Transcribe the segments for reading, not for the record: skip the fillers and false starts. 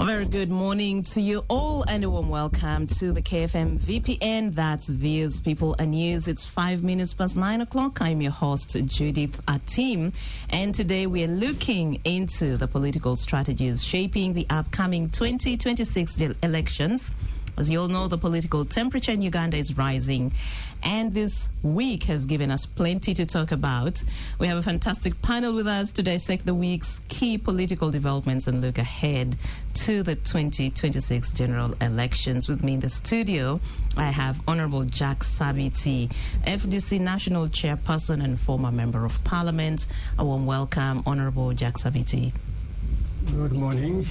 A very good morning to you all and a warm welcome to the KFM VPN. That's Views, People and News. It's 5 minutes past 9 o'clock. I'm your host, Judith Atim. And today we are looking into the political strategies shaping the upcoming 2026 elections. As you all know, the political temperature in Uganda is rising, and this week has given us plenty to talk about. We have a fantastic panel with us to dissect the week's key political developments and look ahead to the 2026 general elections. With me in the studio, I have Honorable Jack Sabiti, FDC National Chairperson and former Member of Parliament. A warm welcome, Honorable Jack Sabiti. Good morning.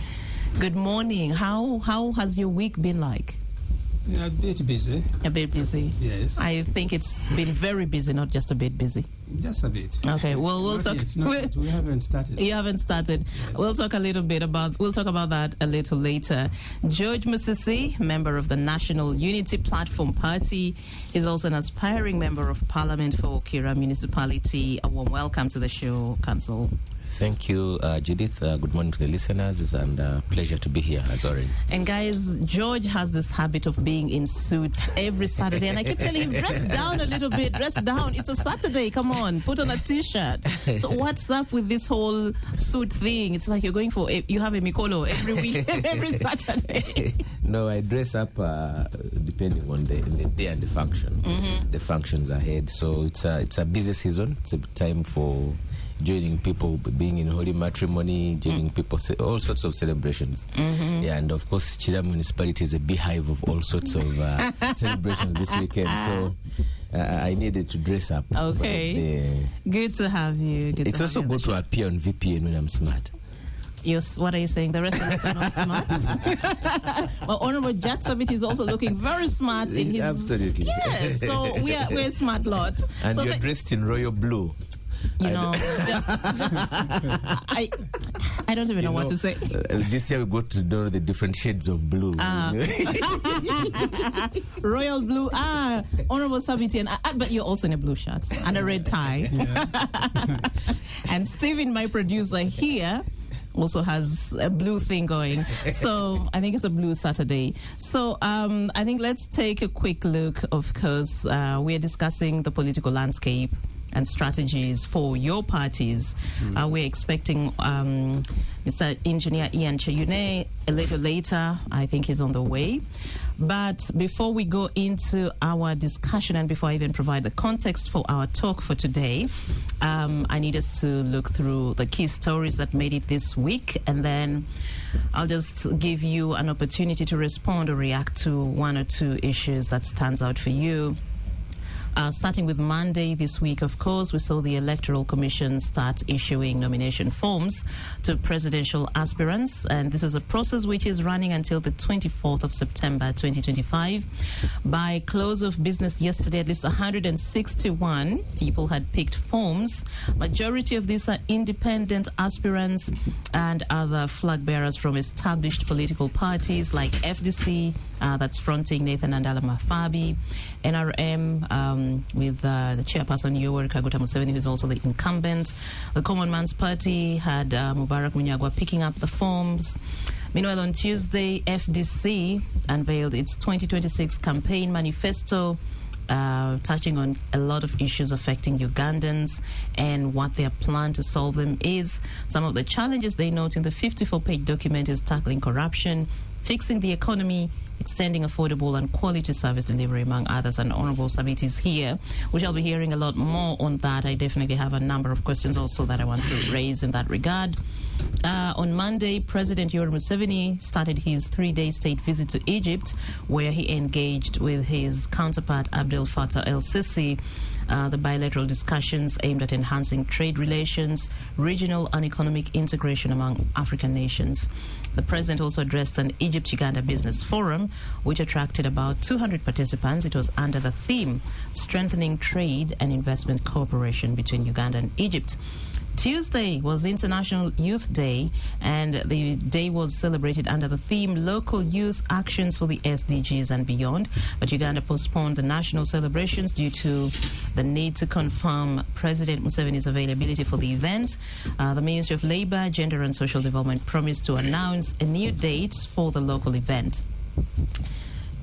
Good morning. How has your week been like? Yeah, a bit busy. A bit busy? Yes. I think it's been very busy, not just a bit busy. Just a bit. Okay, well, we'll talk. We haven't started. You haven't started. Yes. We'll talk about that a little later. George Musisi, member of the National Unity Platform Party, is also an aspiring member of Parliament for Kira Municipality. A warm welcome to the show, Council. Thank you, Judith. Good morning to the listeners, and pleasure to be here as always. And guys, George has this habit of being in suits every Saturday, and I keep telling him, dress down a little bit, dress down. It's a Saturday, come on, put on a t-shirt. So what's up with this whole suit thing? It's like you have a Mikolo every week, every Saturday. No, I dress up depending on the day and the function. The functions ahead. So it's a busy season. It's a time for joining people, being in holy matrimony, joining people, all sorts of celebrations. Yeah, and of course, Kira Municipality is a beehive of all sorts of celebrations this weekend. So I needed to dress up. Okay. Good to have you. It's also good to appear on VPN when I'm smart. Yes, what are you saying? The rest of us are not smart? Well, Honorable Jack Sabiti is also looking very smart in his... Absolutely. Yeah, so we're a smart lot. And so you're dressed in royal blue. You know, I don't even know what to say. This year we got to know the different shades of blue. Royal blue. Honorable Sabiti, but you're also in a blue shirt and a red tie. And Stephen, my producer here, also has a blue thing going. So I think it's a blue Saturday. So I think let's take a quick look. Of course, we are discussing the political landscape and strategies for your parties. We're expecting Mr. Engineer Ian Cheyune a little later. I think he's on the way. But before we go into our discussion and before I even provide the context for our talk for today, I need us to look through the key stories that made it this week, and then I'll just give you an opportunity to respond or react to one or two issues that stands out for you. Starting with Monday this week, of course, we saw the Electoral Commission start issuing nomination forms to presidential aspirants. And this is a process which is running until the 24th of September 2025. By close of business yesterday, at least 161 people had picked forms. Majority of these are independent aspirants and other flag bearers from established political parties like FDC, that's fronting Nathan Andala Mafabi, NRM, with the chairperson Yoweri Kaguta Museveni, who is also the incumbent. The Common Man's Party had Mubarak Munyagwa picking up the forms. Meanwhile, on Tuesday, FDC unveiled its 2026 campaign manifesto, touching on a lot of issues affecting Ugandans, and what their plan to solve them is. Some of the challenges they note in the 54-page document is tackling corruption, fixing the economy, extending affordable and quality service delivery, among others. And Honorable Sabiti is here. We shall be hearing a lot more on that. I definitely have a number of questions also that I want to raise in that regard. On Monday, President Yoweri Museveni started his 3-day state visit to Egypt, where he engaged with his counterpart Abdel Fattah el-Sisi. The bilateral discussions aimed at enhancing trade relations, regional and economic integration among African nations. The president also addressed an Egypt-Uganda business forum, which attracted about 200 participants. It was under the theme, Strengthening Trade and Investment Cooperation between Uganda and Egypt. Tuesday was International Youth Day, and the day was celebrated under the theme Local Youth Actions for the SDGs and Beyond. But Uganda postponed the national celebrations due to the need to confirm President Museveni's availability for the event. The Ministry of Labour, Gender and Social Development promised to announce a new date for the local event.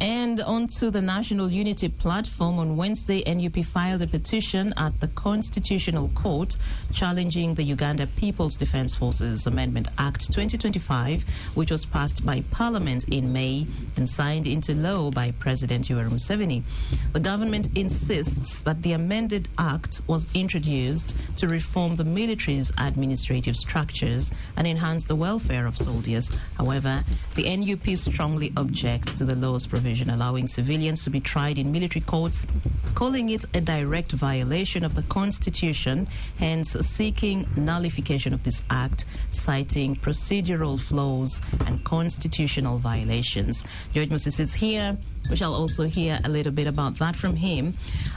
And onto the National Unity Platform, on Wednesday, NUP filed a petition at the Constitutional Court challenging the Uganda People's Defence Forces Amendment Act 2025, which was passed by Parliament in May and signed into law by President Yoweri Museveni. The government insists that the amended act was introduced to reform the military's administrative structures and enhance the welfare of soldiers. However, the NUP strongly objects to the law's provision allowing civilians to be tried in military courts, calling it a direct violation of the Constitution, hence seeking nullification of this act, citing procedural flaws and constitutional violations. George Moses is here. We shall also hear a little bit about that from him.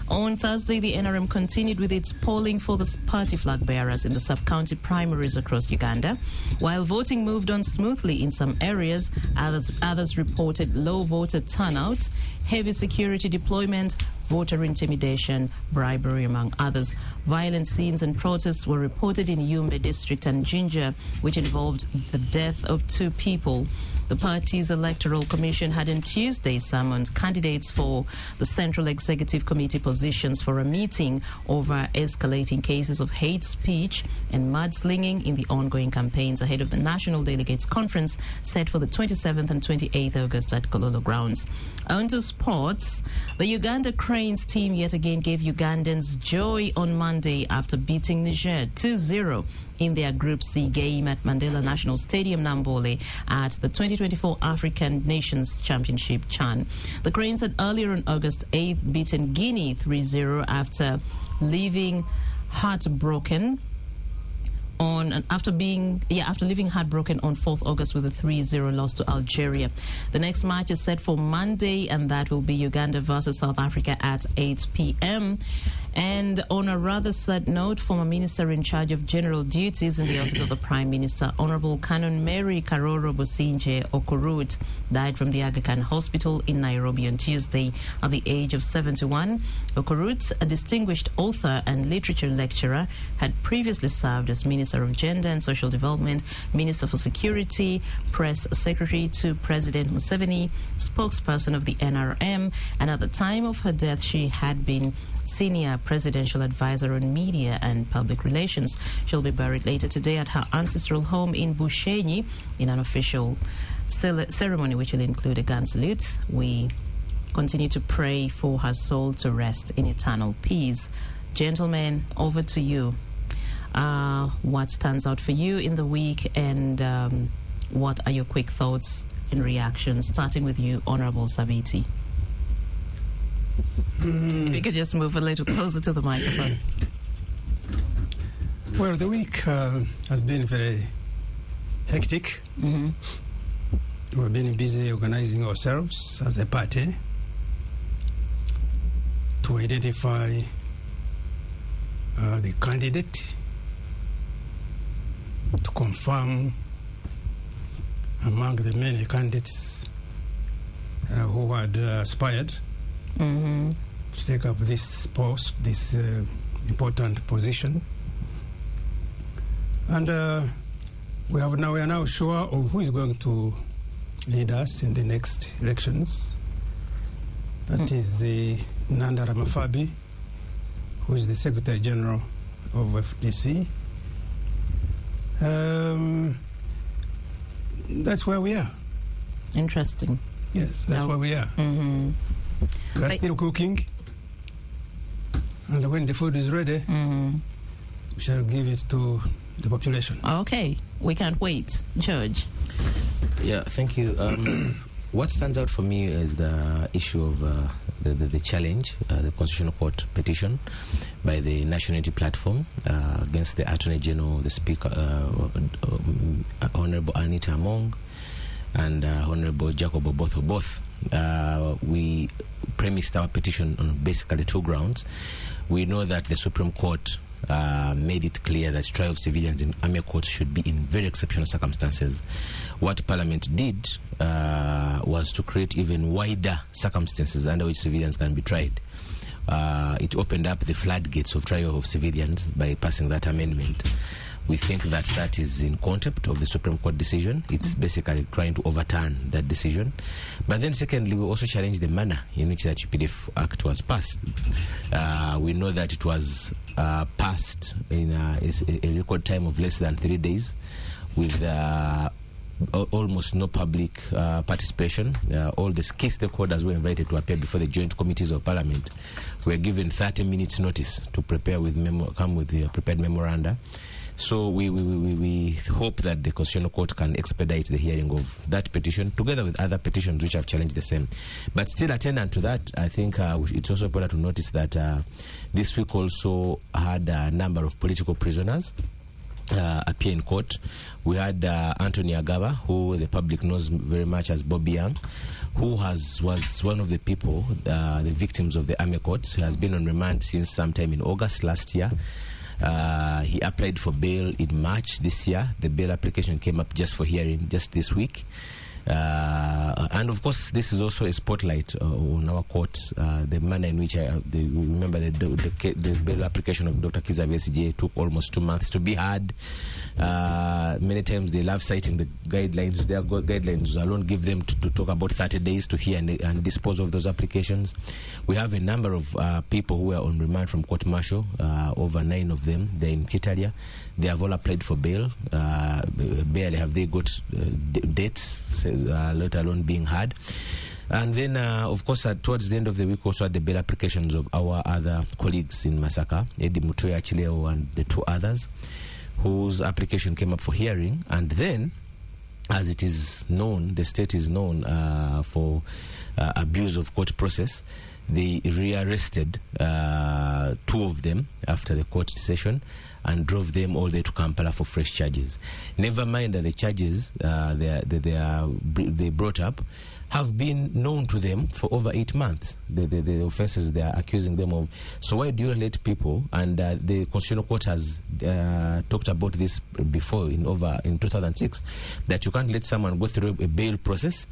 On Thursday, the NRM continued with its polling for the party flag bearers in the sub-county primaries across Uganda. While voting moved on smoothly in some areas, others reported low voter turnout, heavy security deployment, voter intimidation, bribery, among others. Violent scenes and protests were reported in Yumbe district and Jinja, which involved the death of 2 people. The party's electoral commission had on Tuesday summoned candidates for the Central Executive Committee positions for a meeting over escalating cases of hate speech and mudslinging in the ongoing campaigns ahead of the National Delegates Conference set for the 27th and 28th August at Kololo Grounds. On to sports. The Uganda Cranes team yet again gave Ugandans joy on Monday after beating Niger 2-0 in their Group C game at Mandela National Stadium, Nambole, at the 2024 African Nations Championship, CHAN. The Cranes had earlier on August 8th beaten Guinea 3-0 after leaving heartbroken on 4th August with a 3-0 loss to Algeria. The next match is set for Monday, and that will be Uganda versus South Africa at 8 p.m. And on a rather sad note, former Minister in charge of General Duties in the Office of the Prime Minister, Honorable Canon Mary Karoro Bosinje Okurut, died from the Aga Khan Hospital in Nairobi on Tuesday at the age of 71. Okurut, a distinguished author and literature lecturer, had previously served as Minister of Gender and Social Development, Minister for Security, Press Secretary to President Museveni, spokesperson of the NRM, and at the time of her death, she had been Senior Presidential Advisor on Media and Public Relations. She'll be buried later today at her ancestral home in Bushenyi in an official ceremony which will include a gun salute. We continue to pray for her soul to rest in eternal peace. Gentlemen, over to you. What stands out for you in the week, and what are your quick thoughts and reactions, starting with you, Honorable Sabiti? If you could just move a little closer to the microphone. Well, the week has been very hectic. Mm-hmm. We've been busy organizing ourselves as a party to identify the candidate, to confirm among the many candidates who had aspired Mm-hmm. to take up this post, this important position. And we are now sure of who is going to lead us in the next elections. That is Nanda Ramafabi, who is the Secretary General of FDC. That's where we are. Interesting. Yes, that's where we are. Mm-hmm. We are still cooking, and when the food is ready, we shall give it to the population. Okay, we can't wait. George? Yeah, thank you. What stands out for me is the issue of the challenge, the Constitutional Court petition by the National Unity Platform against the Attorney General, the Speaker, Honorable Anita Among, and Honorable Jacob Oboth. Both. We premised our petition on basically 2 grounds. We know that the Supreme Court made it clear that trial of civilians in army courts should be in very exceptional circumstances. What Parliament did was to create even wider circumstances under which civilians can be tried. It opened up the floodgates of trial of civilians by passing that amendment. We think that that is in contempt of the Supreme Court decision. It's basically trying to overturn that decision. But then secondly, we also challenge the manner in which that UPDF Act was passed. We know that it was passed in a record time of less than 3 days with almost no public participation. All the key stakeholders were invited to appear before the joint committees of Parliament. We were given 30 minutes notice to prepare with come with the prepared memoranda. So we hope that the Constitutional Court can expedite the hearing of that petition together with other petitions which have challenged the same. But still attendant to that, I think it's also important to notice that this week also had a number of political prisoners appear in court. We had Anthony Agaba, who the public knows very much as Bobby Young, who was one of the people, the victims of the army courts. He has been on remand since sometime in August last year. He applied for bail in March this year. The bail application came up just for hearing just this week. And of course, this is also a spotlight on our courts. The manner in which remember the bail application of Dr. Kizza Besigye took almost 2 months to be heard. Many times they love citing the guidelines. Their guidelines alone give them to talk about 30 days to hear and dispose of those applications. We have a number of people who are on remand from court martial, over 9 of them. They're in Kitalia. They have all applied for bail. Barely have they got dates, let alone being heard. And then, of course, towards the end of the week, also had the bail applications of our other colleagues in Masaka, Eddie Mutoya Chileo and the 2 others, whose application came up for hearing. And then, as it is known, the state is known for abuse of court process. They rearrested 2 of them after the court session and drove them all the way to Kampala for fresh charges. Never mind that the charges they brought up have been known to them for over 8 months, the offenses they are accusing them of. So why do you let people, and the Constitutional Court has talked about this before in 2006, that you can't let someone go through a bail process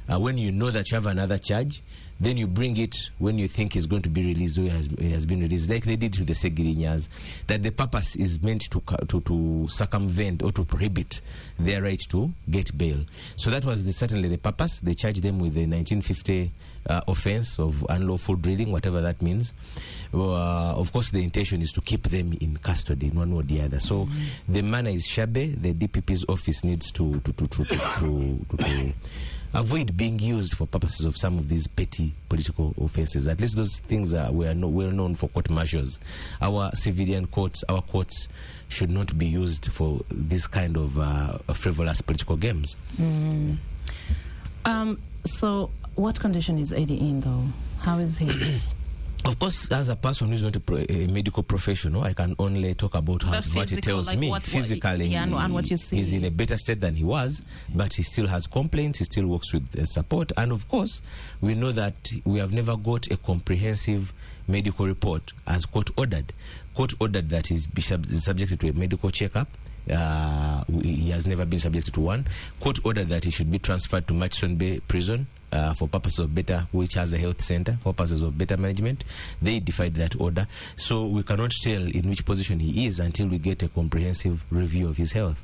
when you know that you have another charge, then you bring it when you think he's going to be released or he has been released, like they did to the Segirinyas, that the purpose is meant to circumvent or to prohibit their right to get bail. So that was certainly the purpose. They charged them with the 1950 offense of unlawful drilling, whatever that means. Of course, the intention is to keep them in custody in one or the other. So the manner is shabby. The DPP's office needs to avoid being used for purposes of some of these petty political offenses. At least those things were well known for court martials. Our civilian courts, our courts should not be used for this kind of frivolous political games. So what condition is Eddie in, though? How is he? Of course, as a person who is not a medical professional, I can only talk about what it tells me. Physically, and what you see. He's in a better state than he was, but he still has complaints, he still works with support. And of course, we know that we have never got a comprehensive medical report as court ordered. Court ordered that his bishop is subjected to a medical checkup. He has never been subjected to one. Court ordered that he should be transferred to Murchison Bay Prison for purposes of better, which has a health center, for purposes of better management. They defied that order. So we cannot tell in which position he is until we get a comprehensive review of his health.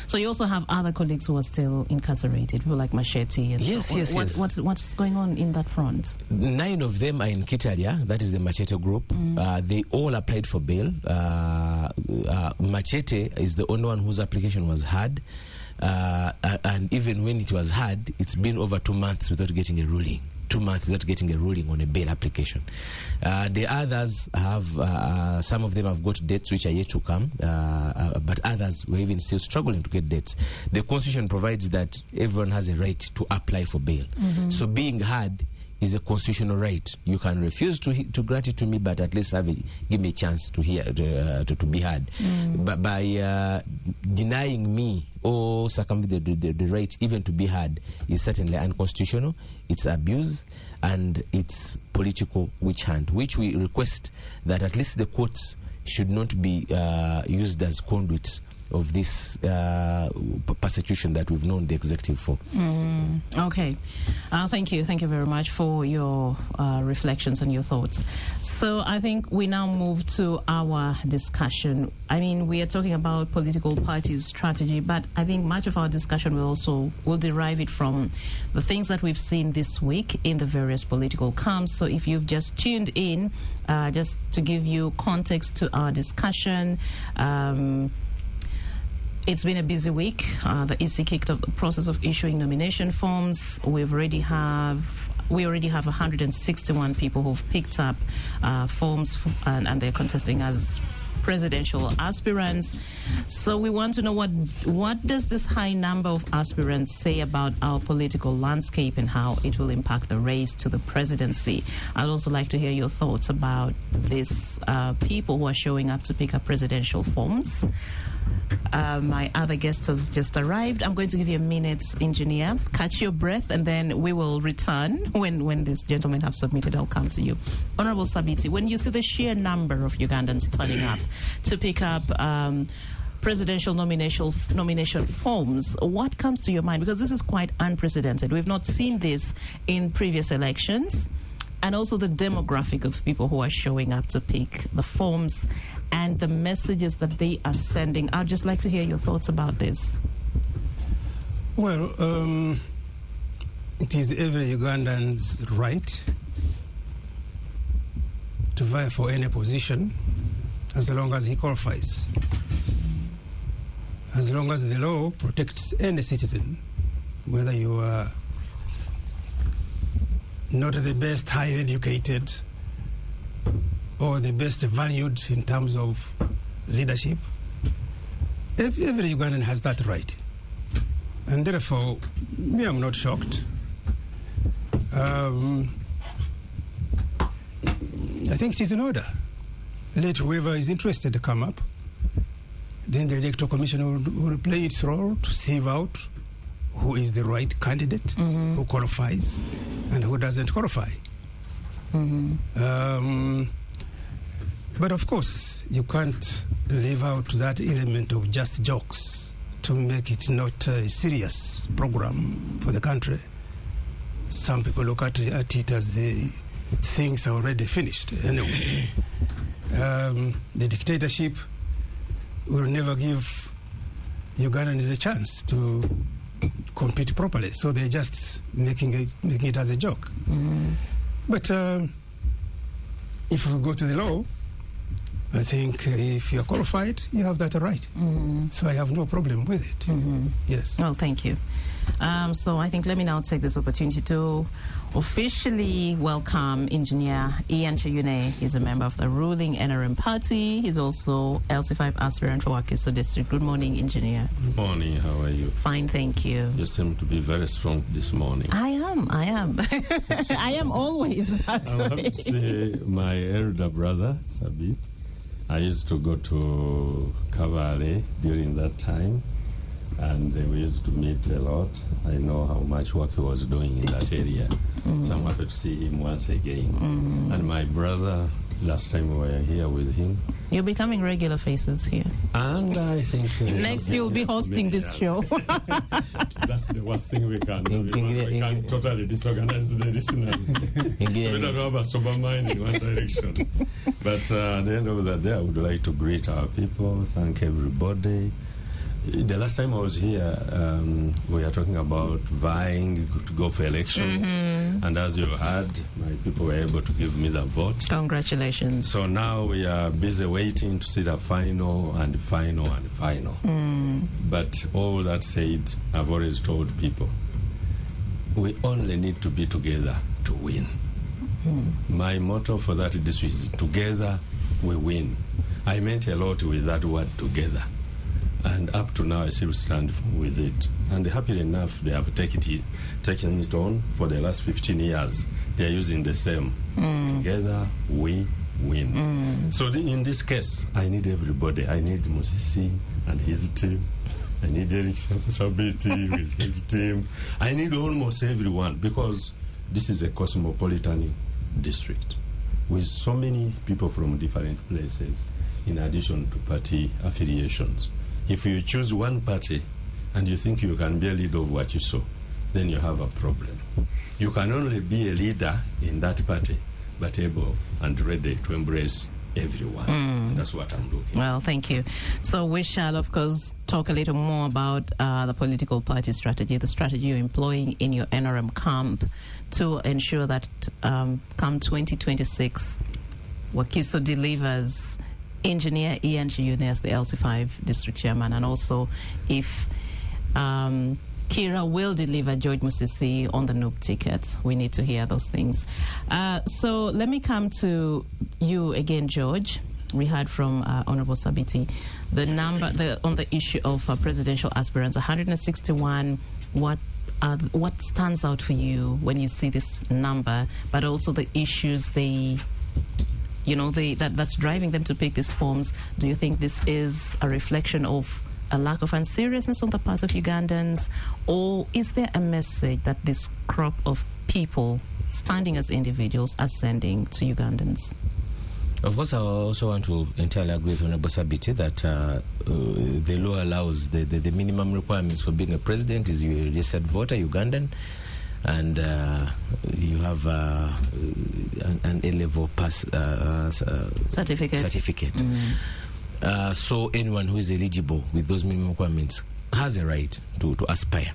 So you also have other colleagues who are still incarcerated, people like Machete. And yes. What's going on in that front? 9 of them are in Kitalia, that is the Machete group. They all applied for bail. Machete is the only one whose application was heard. And even when it was heard, it's been over 2 months without getting a ruling. 2 months without getting a ruling on a bail application. The others have, some of them have got dates which are yet to come, but others were even still struggling to get dates. The Constitution provides that everyone has a right to apply for bail. So being heard is a constitutional right. You can refuse to grant it to me, but at least give me a chance to hear to be heard. But by denying me or circumventing the right even to be heard is certainly unconstitutional. It's abuse and it's political witch hunt, which we request that at least the courts should not be used as conduits of this persecution that we've known the executive for. Okay. Thank you. Thank you very much for your reflections and your thoughts. So I think we now move to our discussion. I mean, we are talking about political parties' strategy, but I think much of our discussion will derive it from the things that we've seen this week in the various political camps. So if you've just tuned in, just to give you context to our discussion, it's been a busy week. The EC kicked off the process of issuing nomination forms. We already have 161 people who've picked up forms and they're contesting as presidential aspirants. So we want to know what does this high number of aspirants say about our political landscape and how it will impact the race to the presidency. I'd also like to hear your thoughts about these people who are showing up to pick up presidential forms. My other guest has just arrived. I'm going to give you a minute, engineer. Catch your breath, and then we will return. When these gentlemen have submitted, I'll come to you. Honorable Sabiti, when you see the sheer number of Ugandans turning up to pick up presidential nomination forms, what comes to your mind? Because this is quite unprecedented. We've not seen this in previous elections. And also the demographic of people who are showing up to pick the forms and the messages that they are sending. I'd just like to hear your thoughts about this. Well, it is every Ugandan's right to vie for any position as long as he qualifies. As long as the law protects any citizen, whether you are not the best highly educated or the best valued in terms of leadership. Every Ugandan has that right. And therefore, me, I'm not shocked. I think it is in order. Let whoever is interested to come up. Then the Electoral Commission will play its role to sieve out who is the right candidate, who qualifies, and who doesn't qualify. But of course, you can't leave out that element of just jokes to make it not a serious program for the country. Some people look at it as the things are already finished. Anyway, the dictatorship will never give Ugandans a chance to compete properly, so they're just making it as a joke. But if we go to the law, I think if you're qualified, you have that right. So I have no problem with it. Yes. Well, thank you. So I think let me now take this opportunity to officially welcome Engineer Ian Cheyune. He's a member of the ruling NRM party. He's also LC5 aspirant for Wakiso District. Good morning, Engineer. Good morning. How are you? Fine, thank you. You seem to be very strong this morning. I am. I am always that I way. have to say, my elder brother, Sabit, I used to go to Kavale during that time, and we used to meet a lot. I know how much work he was doing in that area. So I'm happy to see him once again. And my brother, last time we were here with him. You're becoming regular faces here. And I think... Next you'll be hosting this show. That's the worst thing we can do. We can totally disorganize the listeners. So we don't have a sober mind in one direction. But at the end of the day, I would like to greet our people, thank everybody. The last time I was here, we were talking about vying to go for elections. And as you heard, my people were able to give me the vote. Congratulations. So now we are busy waiting to see the final and final and final. But all that said, I've always told people, we only need to be together to win. My motto for that district is together we win. I meant a lot with that word together. And up to now, I still stand with it. And happily enough, they have taken it on for the last 15 years. They are using the same. Together, we win. So in this case, I need everybody. I need Musisi and his team. I need Eric Sabiti with his team. I need almost everyone, because this is a cosmopolitan district with so many people from different places. in addition to party affiliations. If you choose one party and you think you can be a leader of what you saw, then you have a problem. You can only be a leader in that party, but able and ready to embrace everyone. That's what I'm looking. Well, thank you. So we shall, of course, talk a little more about the political party strategy, the strategy you're employing in your NRM camp to ensure that come 2026, Wakiso delivers Engineer Ian Chiyune as the LC5 district chairman, and also if Kira will deliver George Musisi on the Noob ticket. We need to hear those things. So let me come to you again, George. We heard from Honorable Sabiti the number on the issue of presidential aspirants, 161. What stands out for you when you see this number, but also the issues that's driving them to pick these forms? Do you think this is a reflection of a lack of unseriousness on the part of Ugandans, or is there a message that this crop of people standing as individuals are sending to Ugandans? Of course, I also want to entirely agree with Honorable Sabiti that the law allows the minimum requirements for being a president is you're a registered voter, Ugandan, and you have an A-level pass certificate. So anyone who is eligible with those minimum requirements has a right to aspire.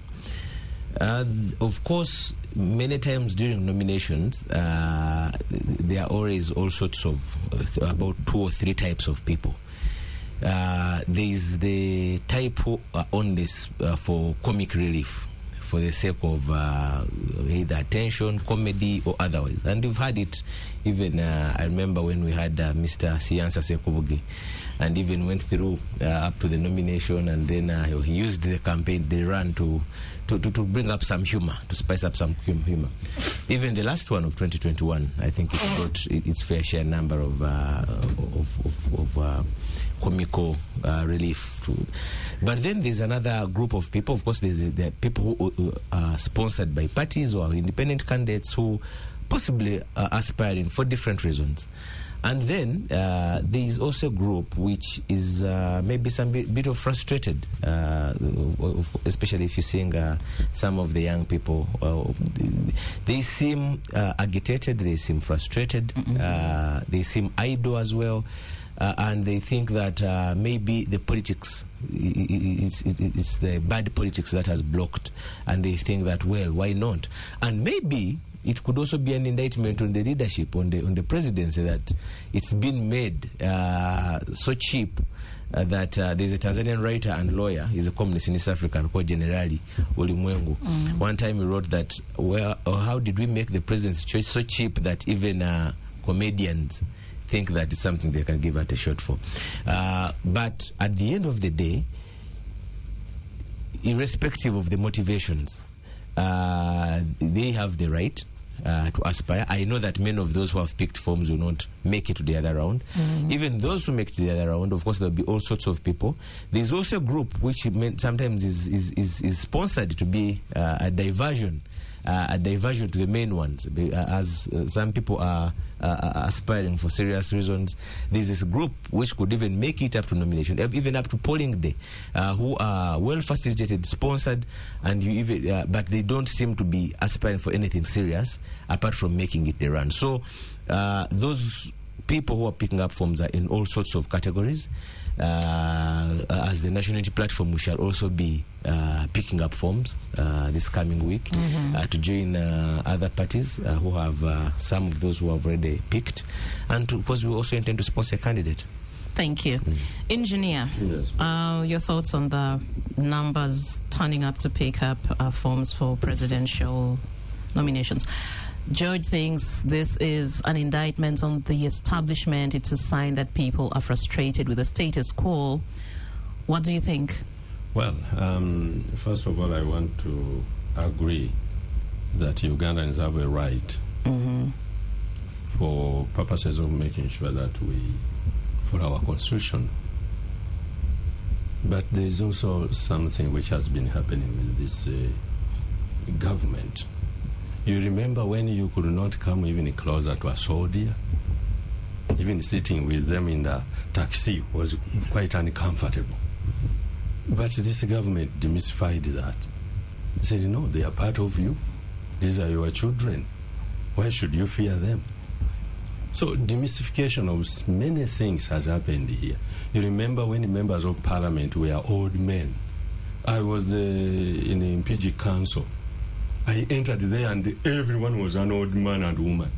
Of course, many times during nominations, there are always all sorts of, about 2 or 3 types of people. There is the type who are on this for comic relief, for the sake of either attention, comedy, or otherwise. And we've had it even, I remember when we had Mr. Siyansa Sekoboge, and even went through up to the nomination, and then he used the campaign, the run to bring up some humor, to spice up some humor. Even the last one of 2021, I think it brought its fair share number of comical relief. But then there's another group of people. Of course, there are people who are sponsored by parties or independent candidates who possibly are aspiring for different reasons. And then there is also a group which is maybe some bit of frustrated, especially if you're seeing some of the young people. They seem agitated, they seem frustrated, they seem idle as well. And they think that maybe the politics, it's the bad politics that has blocked. And they think that, well, why not? And maybe it could also be an indictment on the leadership, on the presidency, that it's been made so cheap that there's a Tanzanian writer and lawyer, he's a communist in East Africa, called Generali Ulimwengu. One time he wrote that, well, how did we make the presidency choice so cheap that even comedians think that it's something they can give it a shot for? But at the end of the day, irrespective of the motivations, they have the right to aspire. I know that many of those who have picked forms will not make it to the other round. Even those who make it to the other round, of course, there will be all sorts of people. There's also a group which sometimes is sponsored to be a diversion to the main ones, as some people are aspiring for serious reasons. There's this group which could even make it up to nomination, even up to polling day, who are well facilitated, sponsored, and but they don't seem to be aspiring for anything serious apart from making it the run. So those people who are picking up forms are in all sorts of categories. As the National Unity Platform, we shall also be picking up forms this coming week to join other parties who have some of those who have already picked, and because we also intend to sponsor a candidate. Thank you. Engineer, Yes. Your thoughts on the numbers turning up to pick up forms for presidential nominations? George thinks this is an indictment on the establishment. It's a sign that people are frustrated with the status quo. What do you think? Well, first of all, I want to agree that Ugandans have a right for purposes of making sure that we follow our constitution. But there is also something which has been happening with this government. You remember when you could not come even closer to a soldier? Even sitting with them in the taxi was quite uncomfortable. But this government demystified that. Said, no, they are part of you. These are your children. Why should you fear them? So demystification of many things has happened here. You remember when members of parliament were old men. I was in the MPG council. I entered there and everyone was an old man and woman.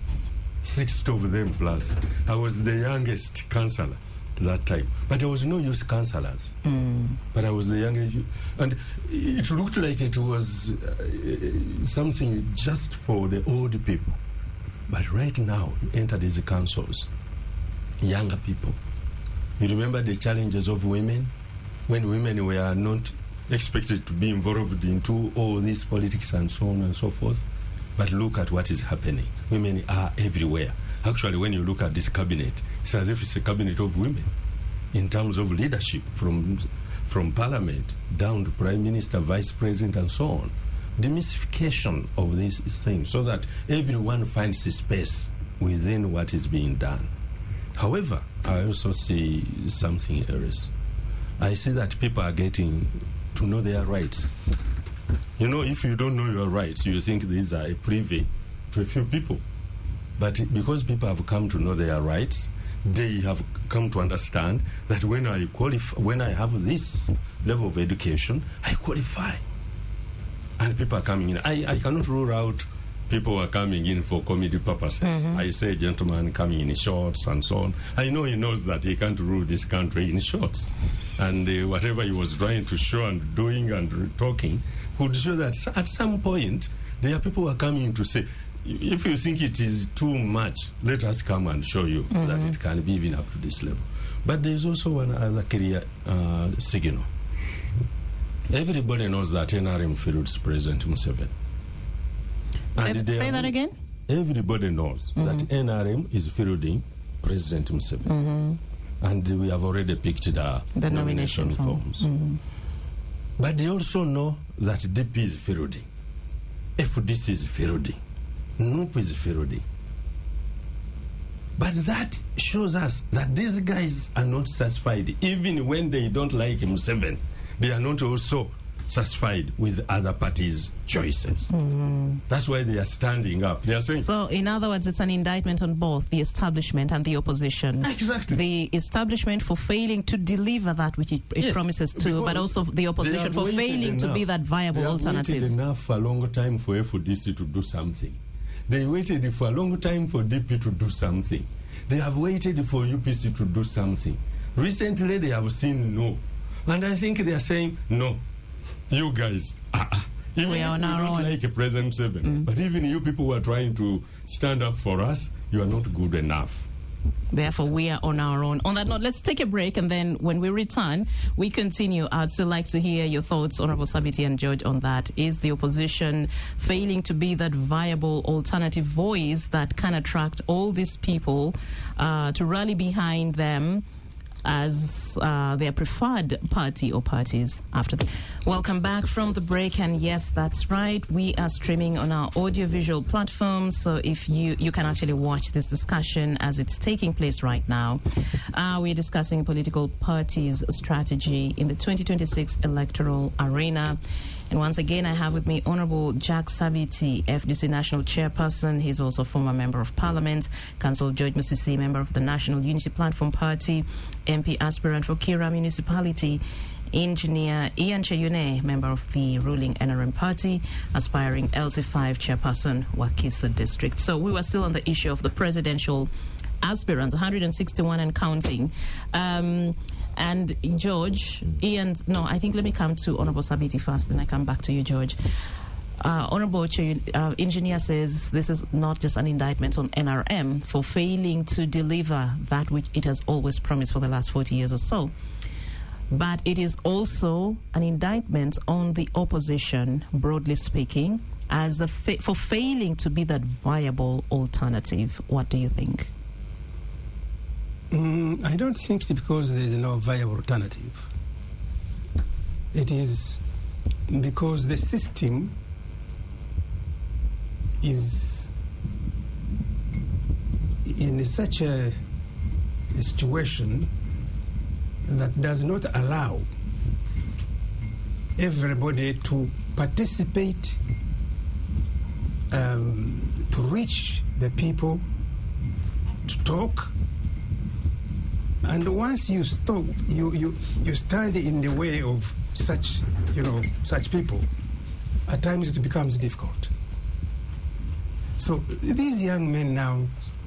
60 of them plus. I was the youngest councillor that time. But there was no youth councillors. But I was the youngest. And it looked like it was something just for the old people. But right now, you enter these councils, younger people. You remember the challenges of women? When women were not expected to be involved into all these politics and so on and so forth. But look at what is happening. Women are everywhere. Actually, when you look at this cabinet, it's as if it's a cabinet of women in terms of leadership from parliament down to prime minister, vice president, and so on. Demystification of these things so that everyone finds a space within what is being done. However, I also see something else. I see that people are getting to know their rights. You know, if you don't know your rights, you think these are a privy to a few people. But because people have come to know their rights, they have come to understand that when I qualify, when I have this level of education, I qualify. And people are coming in. I cannot rule out people are coming in for comedy purposes. I say a gentleman coming in shorts and so on. I know he knows that he can't rule this country in shorts. And whatever he was trying to show and doing and talking could show that at some point there are people who are coming to say, if you think it is too much, let us come and show you that it can be even up to this level. But there's also one other clear signal. Everybody knows that NRM fields President Museveni. Say that again? Everybody knows that NRM is fielding President Museveni. And we have already picked the nomination forms. But they also know that DP is fielding. FDC is fielding. NUP is fielding. But that shows us that these guys are not satisfied. Even when they don't like Museveni, they are not also satisfied with other parties' choices. That's why they are standing up. They are saying. So, in other words, it's an indictment on both the establishment and the opposition. Exactly. The establishment for failing to deliver that which it promises to, but also the opposition for failing to be that viable alternative. They have waited enough for a long time for FDC to do something. They waited for a long time for DP to do something. They have waited for UPC to do something. Recently, they have seen no. And I think they are saying, no, you guys, even we are on our own. Like a President Museveni, but even you people who are trying to stand up for us, you are not good enough. Therefore, we are on our own. On that note, let's take a break, and then when we return, we continue. I'd still like to hear your thoughts, Honorable Sabiti and George, on that. Is the opposition failing to be that viable alternative voice that can attract all these people to rally behind them as their preferred party or parties after that? Welcome back from the break, and yes, that's right, we are streaming on our audiovisual platforms, so if you can actually watch this discussion as it's taking place right now. We're discussing political parties' strategy in the 2026 electoral arena. And once again, I have with me Honorable Jack Sabiti, FDC National Chairperson. He's also a former Member of Parliament. Councillor George Musisi, Member of the National Unity Platform Party, MP aspirant for Kira Municipality. Engineer Ian Cheyune, Member of the ruling NRM Party, aspiring LC5 Chairperson, Wakiso District. So we were still on the issue of the presidential aspirants, 161 and counting. And George, Ian, no, I think let me come to Honorable Sabiti first, then I come back to you, George. Honorable Engineer says this is not just an indictment on NRM for failing to deliver that which it has always promised for the last 40 years or so, but it is also an indictment on the opposition, broadly speaking, as for failing to be that viable alternative. What do you think? I don't think it's because there is no viable alternative. It is because the system is in such a a situation that does not allow everybody to participate, to reach the people, to talk. And once you stop, you stand in the way of such people, at times it becomes difficult. So these young men now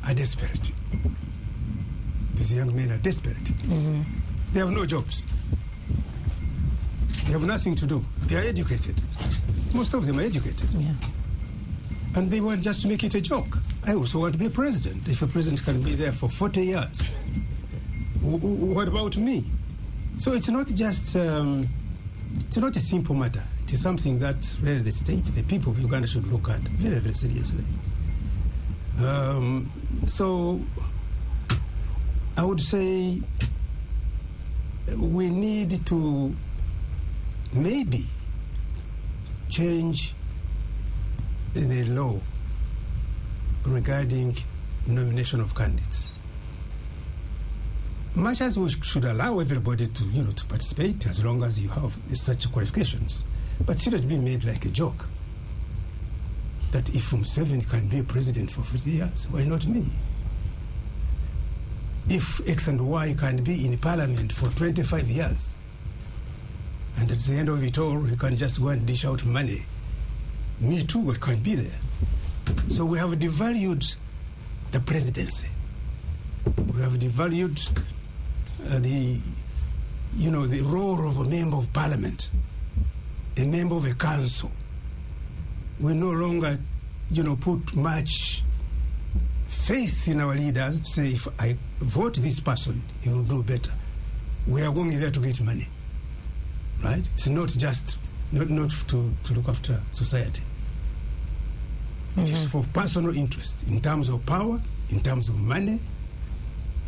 are desperate. These young men are desperate. Mm-hmm. They have no jobs. They have nothing to do. They are educated. Most of them are educated. Yeah. And they want just to make it a joke. I also want to be a president. If a president can be there for 40 years, what about me? So it's not just, it's not a simple matter. It is something that really the state, the people of Uganda should look at very, very seriously. So I would say we need to maybe change the law regarding nomination of candidates. Much as we should allow everybody to, to participate as long as you have such qualifications, but should it be made like a joke? That if Museveni can be a president for 50 years, why not me? If X and Y can be in parliament for 25 years, and at the end of it all, you can just go and dish out money, me too, I can be there. So we have devalued the presidency. We have devalued the role of a member of parliament, a member of a council. We no longer, put much faith in our leaders to say, if I vote this person, he will do better. We are going there to get money, right? It's not just, not to look after society. It is for personal interest in terms of power, in terms of money,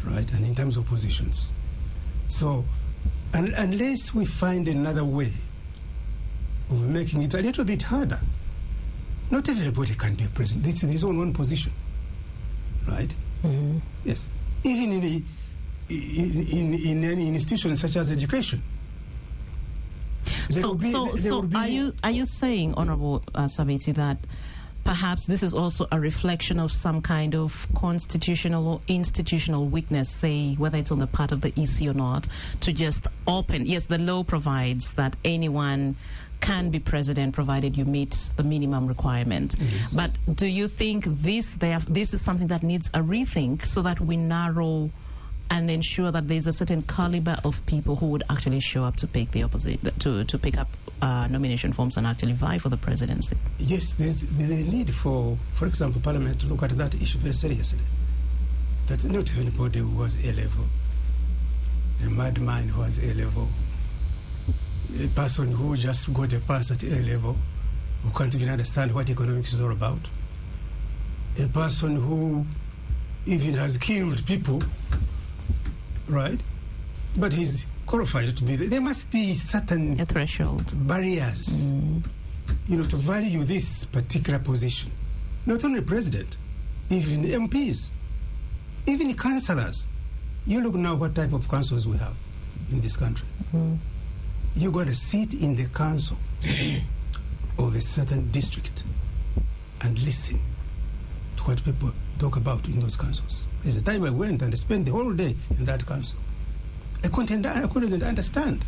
right, and in terms of positions. So, unless we find another way of making it a little bit harder, not everybody can be a president. It's in his own one position, right? Mm-hmm. Yes. Even in any institution such as education. So are you saying, Honorable Sabiti, that perhaps this is also a reflection of some kind of constitutional or institutional weakness, say, whether it's on the part of the EC or not, to just open? Yes, the law provides that anyone can be president provided you meet the minimum requirement. Yes. But do you think this is something that needs a rethink so that we narrow and ensure that there's a certain caliber of people who would actually show up to pick the to pick up nomination forms and actually vie for the presidency? Yes, there's a need for example, Parliament to look at that issue very seriously. That not everybody who was A-level, a madman who was A-level, a person who just got a pass at A-level, who can't even understand what economics is all about, a person who even has killed people, right? But he's qualified to be there. There must be certain a threshold barriers, to value this particular position. Not only president, even MPs, even councillors. You look now what type of councils we have in this country. You got to sit in the council of a certain district and listen to what people talk about in those councils. There's a time I went and spent the whole day in that council. I couldn't understand.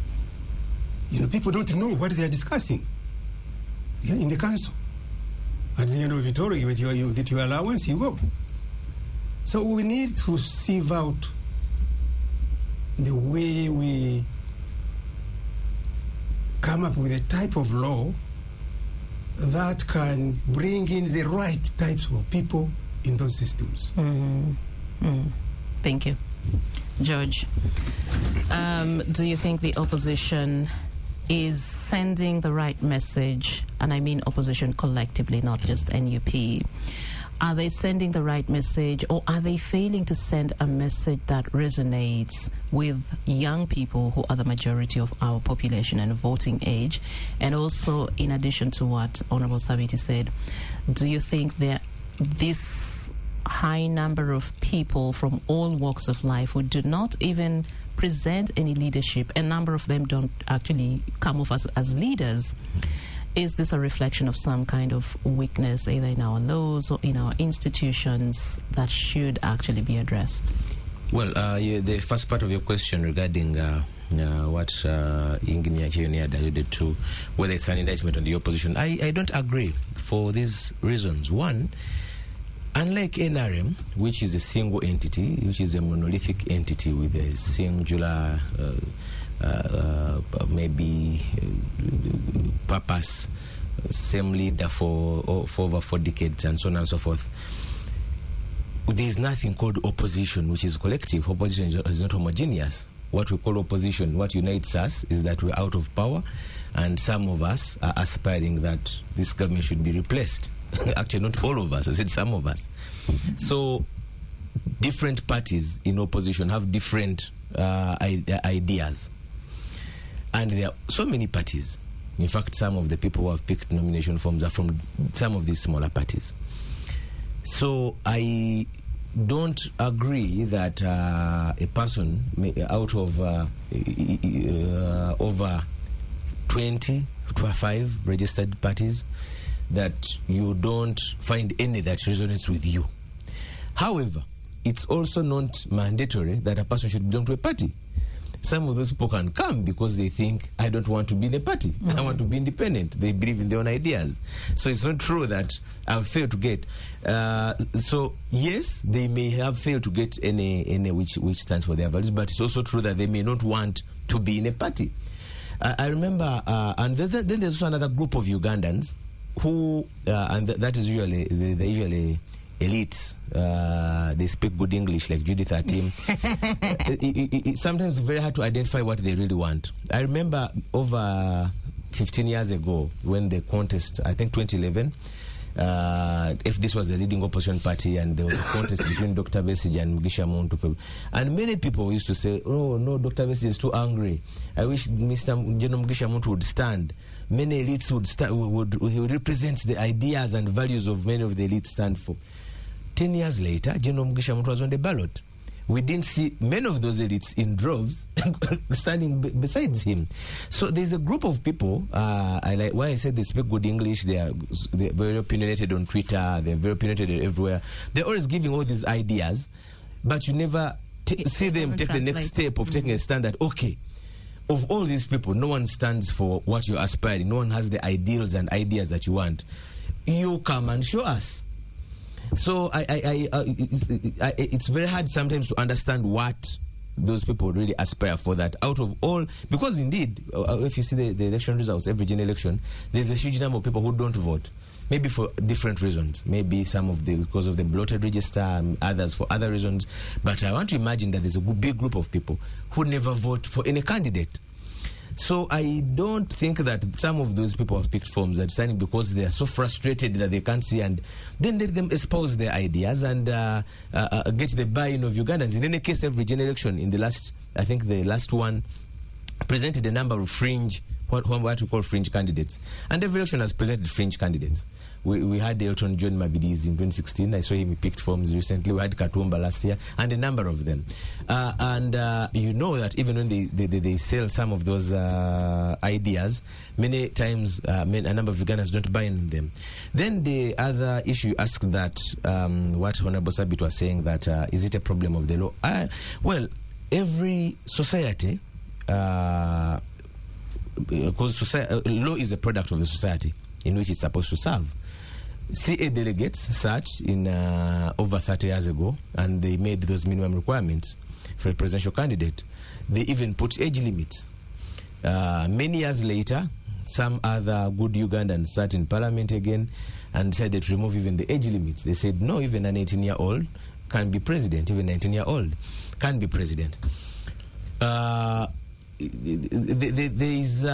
People don't know what they are discussing in the council. At the end of it all, you get your allowance, you go. So we need to sieve out the way we come up with a type of law that can bring in the right types of people in those systems. Thank you. George, do you think the opposition is sending the right message? And I mean opposition collectively, not just NUP. Are they sending the right message, or are they failing to send a message that resonates with young people who are the majority of our population and voting age? And also, in addition to what Honorable Sabiti said, do you think that this high number of people from all walks of life who do not even present any leadership. A number of them don't actually come off as leaders. Is this a reflection of some kind of weakness, either in our laws or in our institutions, that should actually be addressed? Well, the first part of your question regarding what Ingenia Chioni had alluded to, whether it's an indictment on the opposition, I don't agree for these reasons. One, unlike NRM, which is a single entity, which is a monolithic entity with a singular maybe purpose, same leader for over 4 decades, and so on and so forth, there is nothing called opposition, which is collective. Opposition is not homogeneous. What we call opposition, what unites us, is that we're out of power, and some of us are aspiring that this government should be replaced. Actually, not all of us. I said some of us. So, different parties in opposition have different ideas. And there are so many parties. In fact, some of the people who have picked nomination forms are from some of these smaller parties. So I don't agree that a person out of over 25 registered parties, that you don't find any that resonates with you. However, it's also not mandatory that a person should belong to a party. Some of those people can come because they think, I don't want to be in a party. I want to be independent. They believe in their own ideas. So it's not true that I've failed to get. So yes, they may have failed to get any which stands for their values, but it's also true that they may not want to be in a party. I remember, and then there's also another group of Ugandans who, and that is usually, they're usually elite. They speak good English, like Judith Atim. It's sometimes very hard to identify what they really want. I remember over 15 years ago when the contest, I think 2011, if this was a leading opposition party and there was a contest between Dr. Besigye and Mugisha Muntu, and many people used to say, oh no, Dr. Besigye is too angry. I wish Mr. General Mugisha Muntu would stand. Many elites he would represent the ideas and values of many of the elites stand for. 10 years later, General Mugisha Muntu was on the ballot. We didn't see many of those elites in droves standing besides him. So there's a group of people, I like why I said they speak good English, they're very opinionated on Twitter, they're very opinionated everywhere. They're always giving all these ideas, but you never see them take the next step of taking a stand that, okay, of all these people, no one stands for what you're aspiring, no one has the ideals and ideas that you want. You come and show us. So it's very hard sometimes to understand what those people really aspire for, that out of all, because indeed, if you see the election results, every general election, there's a huge number of people who don't vote, maybe for different reasons, maybe because of the bloated register, and others for other reasons, but I want to imagine that there's a big group of people who never vote for any candidate. So I don't think that some of those people have picked forms are deciding because they are so frustrated that they can't see, and then let them espouse their ideas and get the buy-in of Ugandans. In any case, every general election in the last one presented a number of fringe, what we call fringe candidates, and every election has presented fringe candidates. We had Elton John Mabidizi in 2016. I saw him, he picked forms recently. We had Katumba last year, and a number of them. You know that even when they sell some of those ideas, many times a number of Ugandans don't buy in them. Then the other issue asked that, what Honorable Sabit was saying, that is it a problem of the law? Well, every society, because law is a product of the society in which it's supposed to serve. CA delegates sat in over 30 years ago, and they made those minimum requirements for a presidential candidate. They even put age limits. Many years later, some other good Ugandans sat in parliament again and decided to remove even the age limits. They said, no, even an 18-year-old can be president, even an 19-year-old can be president. There is...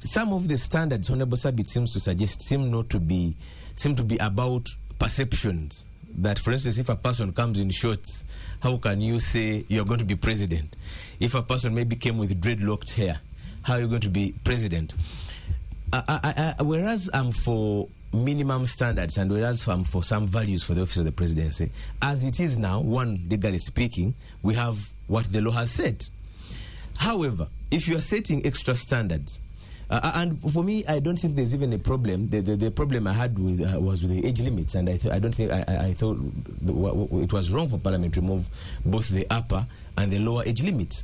some of the standards Honorable Sabit seems to suggest seem to be about perceptions. That, for instance, if a person comes in shorts, how can you say you're going to be president? If a person maybe came with dreadlocked hair, how are you going to be president? whereas I'm for minimum standards and whereas I'm for some values for the office of the presidency, as it is now, one, legally speaking, we have what the law has said. However, if you are setting extra standards, and for me, I don't think there's even a problem. The problem I had with was with the age limits, and I thought it was wrong for Parliament to remove both the upper and the lower age limits.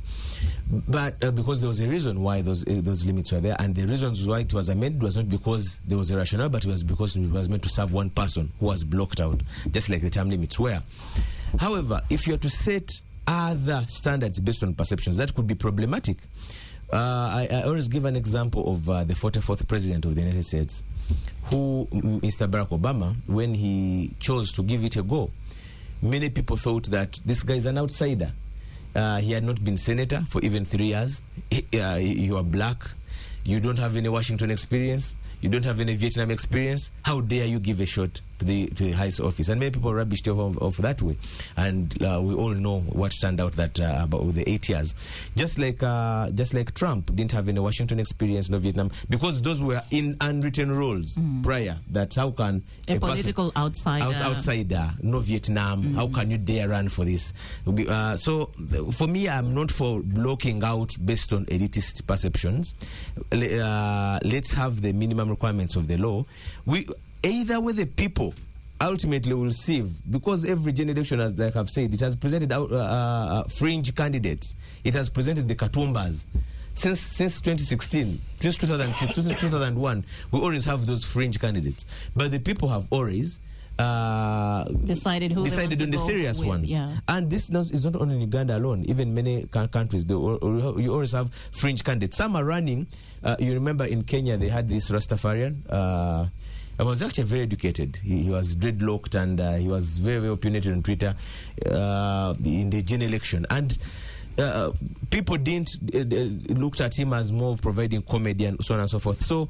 But because there was a reason why those limits were there, and the reasons why it was amended was not because there was a rationale, but it was because it was meant to serve one person who was blocked out, just like the term limits were. However, if you are to set other standards based on perceptions, that could be problematic. I always give an example of the 44th president of the United States, who, Mr. Barack Obama, when he chose to give it a go, many people thought that this guy is an outsider. He had not been senator for even 3 years. You are black. You don't have any Washington experience. You don't have any Vietnam experience. How dare you give a shot to the highest office? And many people rubbished off that way. And we all know what turned out that about the 8 years. Just like Trump didn't have any Washington experience, no Vietnam, because those were in unwritten rules prior. That how can a political outsider, no Vietnam, how can you dare run for this? So for me, I'm not for blocking out based on elitist perceptions. Let's have the minimum requirements of the law. Either way, the people ultimately will save, because every generation, as like I've said, it has presented fringe candidates. It has presented the Katumbas. Since 2016, since 2006, since 2001, we always have those fringe candidates. But the people have always decided on the serious ones. Yeah. And this is not only in Uganda alone. Even many countries, you always have fringe candidates. Some are running. You remember in Kenya, they had this Rastafarian. I was actually very educated. He was dreadlocked, and he was very, very opinionated on Twitter in the general election. And people didn't looked at him as more of providing comedy and so on and so forth. So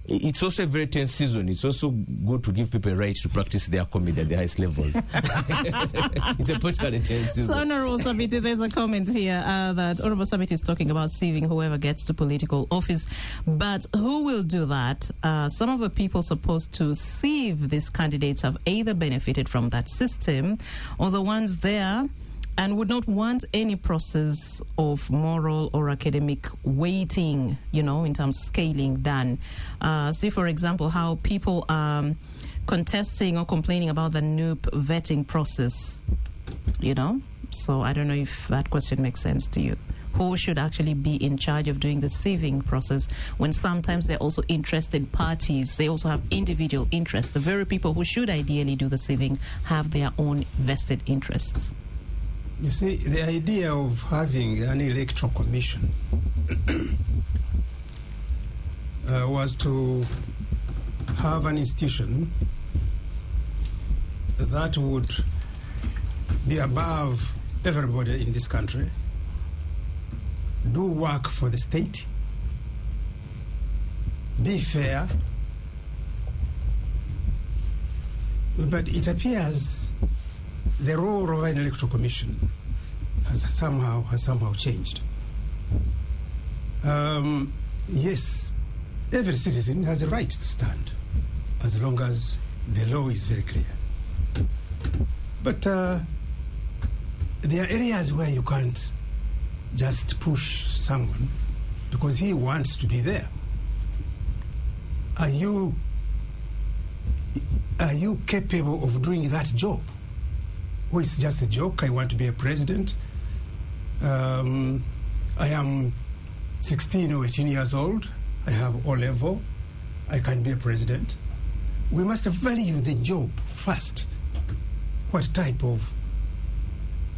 it's also a very tense season. It's also good to give people a right to practice their comedy at the highest levels. It's a particularly tense season. So, Honorable Sabiti, there's a comment here that Honorable Sabiti is talking about sieving whoever gets to political office. But who will do that? Some of the people supposed to sieve these candidates have either benefited from that system, or the ones there and would not want any process of moral or academic weighting, in terms of scaling done. See, for example, how people are contesting or complaining about the NUP vetting process, So I don't know if that question makes sense to you. Who should actually be in charge of doing the sieving process when sometimes they're also interested parties? They also have individual interests. The very people who should ideally do the sieving have their own vested interests. You see, the idea of having an electoral commission was to have an institution that would be above everybody in this country, do work for the state, be fair, but it appears the role of an electoral commission has somehow changed. Yes, every citizen has a right to stand, as long as the law is very clear. But there are areas where you can't just push someone because he wants to be there. Are you capable of doing that job? Or it's just a joke? I want to be a president. I am 16 or 18 years old. I have O-level. I can be a president. We must value the job first. What type of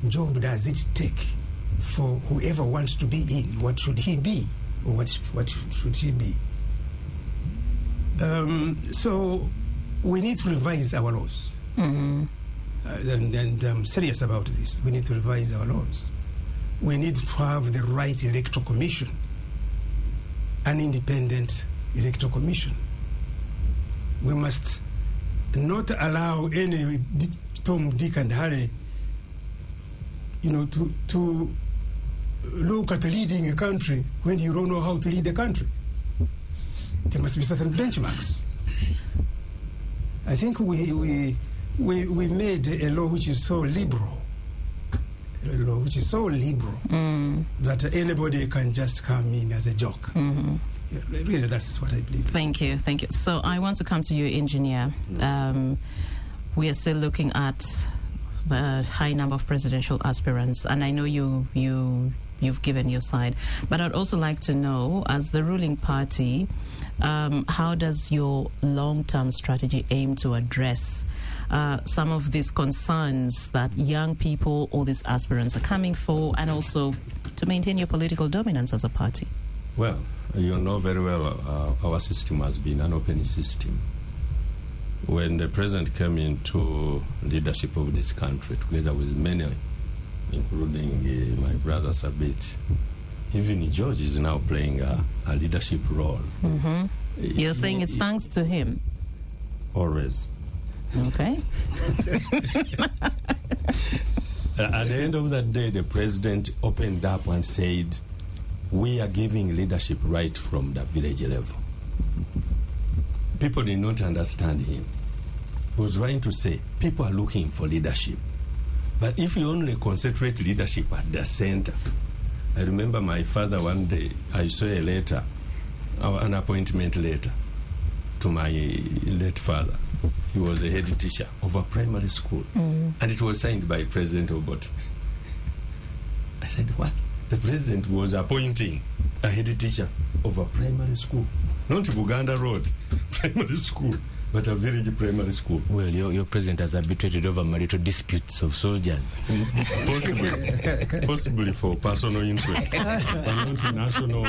job does it take for whoever wants to be in? What should he be? Or what should she be? So we need to revise our laws. Mm-hmm. And I'm serious about this. We need to revise our laws. We need to have the right electoral commission, an independent electoral commission. We must not allow any Tom, Dick, and Harry, to look at leading a country when you don't know how to lead a country. there must be certain benchmarks. I think we made a law which is so liberal, that anybody can just come in as a joke. Yeah, really, that's what I believe. Thank you. So I want to come to you, engineer. We are still looking at the high number of presidential aspirants, and I know you've given your side, but I'd also like to know, as the ruling party, how does your long-term strategy aim to address some of these concerns that young people or these aspirants are coming for, and also to maintain your political dominance as a party? Well, you know very well our system has been an open system. When the president came into leadership of this country, together with many, including my brother Sabit, even George is now playing a leadership role. You're saying it's thanks to him? Always. Okay. At the end of that day, the president opened up and said, we are giving leadership right from the village level. People did not understand him. He was trying to say, people are looking for leadership. But if you only concentrate leadership at the center. I remember my father one day, I saw a letter, an appointment letter to my late father. He was a head teacher of a primary school. And it was signed by President Obote. I said, what? The president was appointing a head teacher of a primary school. Not Buganda Road primary school, but a village primary school. Well, your president has arbitrated over marital disputes of soldiers. Possibly for personal interest, but not national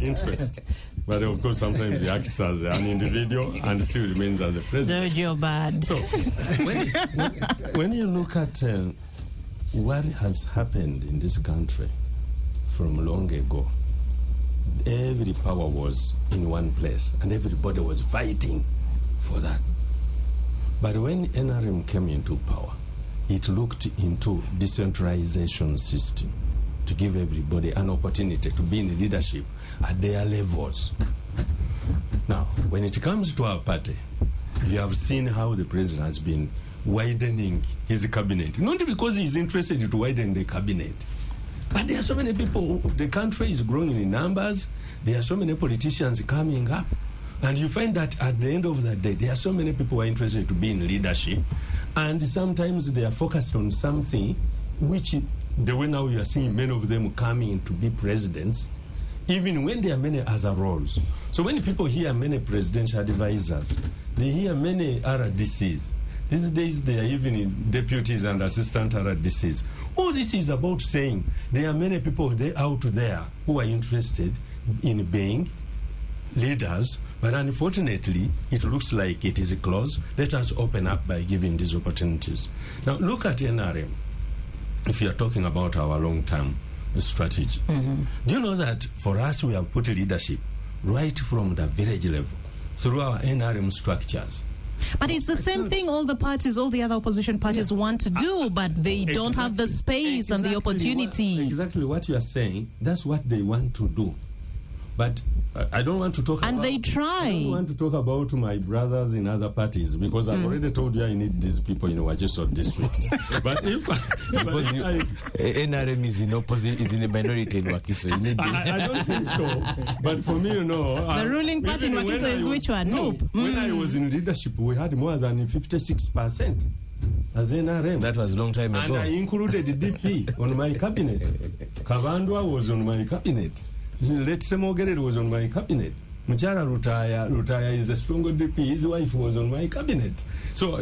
interest. But of course, sometimes he acts as an individual and still remains as a president. You're bad. So, when you look at what has happened in this country from long ago, every power was in one place and everybody was fighting for that. But when NRM came into power, it looked into decentralization system to give everybody an opportunity to be in leadership at their levels. Now, when it comes to our party, you have seen how the president has been widening his cabinet. Not because he's interested to widen the cabinet, but there are so many people. The country is growing in numbers. There are so many politicians coming up. And you find that at the end of the day, there are so many people who are interested to be in leadership. And sometimes they are focused on something which, the way now you are seeing many of them coming to be presidents, even when there are many other roles. So when people hear many presidential advisors, they hear many RDCs. These days, they are even deputies and assistant RDCs. All this is about saying there are many people out there who are interested in being leaders, but unfortunately, it looks like it is closed. Let us open up by giving these opportunities. Now, look at NRM. If you are talking about our long-term strategy, do you know that for us, we have put leadership right from the village level through our NRM structures? But it's the same thing all the parties, all the other opposition parties want to do, but they don't have the space and the opportunity. Exactly what you are saying, that's what they want to do. But I don't want to talk and about... they try. I don't want to talk about my brothers in other parties, because I've already told you I need these people in Wajeso district. But if NRM is in opposition, is in a minority in Wakiso. You need I don't think so. But for me, you know... The ruling party in Wakiso is which one? No. When I was in leadership, we had more than 56% as NRM. That was a long time ago. And I included DP on my cabinet. Kavandwa was on my cabinet. Late Semogere was on my cabinet. Mchara Rutaya is a stronger DP. His wife was on my cabinet. So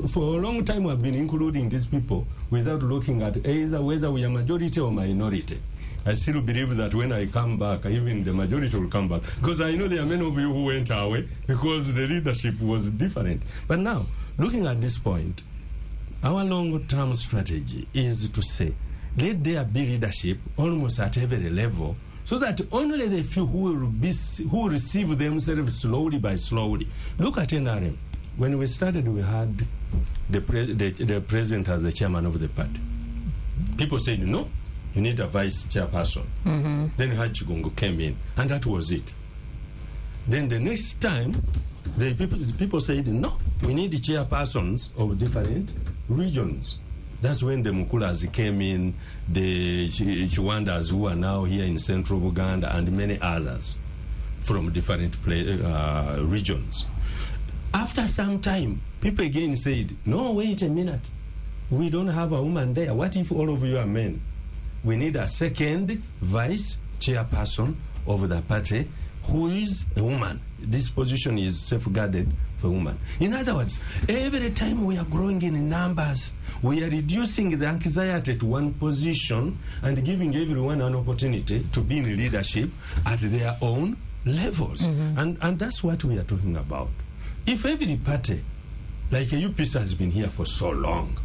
for a long time, I've been including these people without looking at either whether we are majority or minority. I still believe that when I come back, even the majority will come back. Because I know there are many of you who went away because the leadership was different. But now, looking at this point, our long-term strategy is to say, let there be leadership almost at every level, so that only the few who will receive themselves slowly by slowly. Look at NRM. When we started, we had the president as the chairman of the party. People said, no, you need a vice chairperson. Then Haji Gongo came in, and that was it. Then the next time, the people said, no, we need chairpersons of different regions. That's when the Mukulas came in, the Chiwandas who are now here in central Uganda, and many others from different regions. After some time, people again said, no, wait a minute. We don't have a woman there. What if all of you are men? We need a second vice chairperson of the party who is a woman. This position is safeguarded for women. In other words, every time we are growing in numbers, we are reducing the anxiety to one position and giving everyone an opportunity to be in leadership at their own levels. And that's what we are talking about. If every party, like UPC has been here for so long,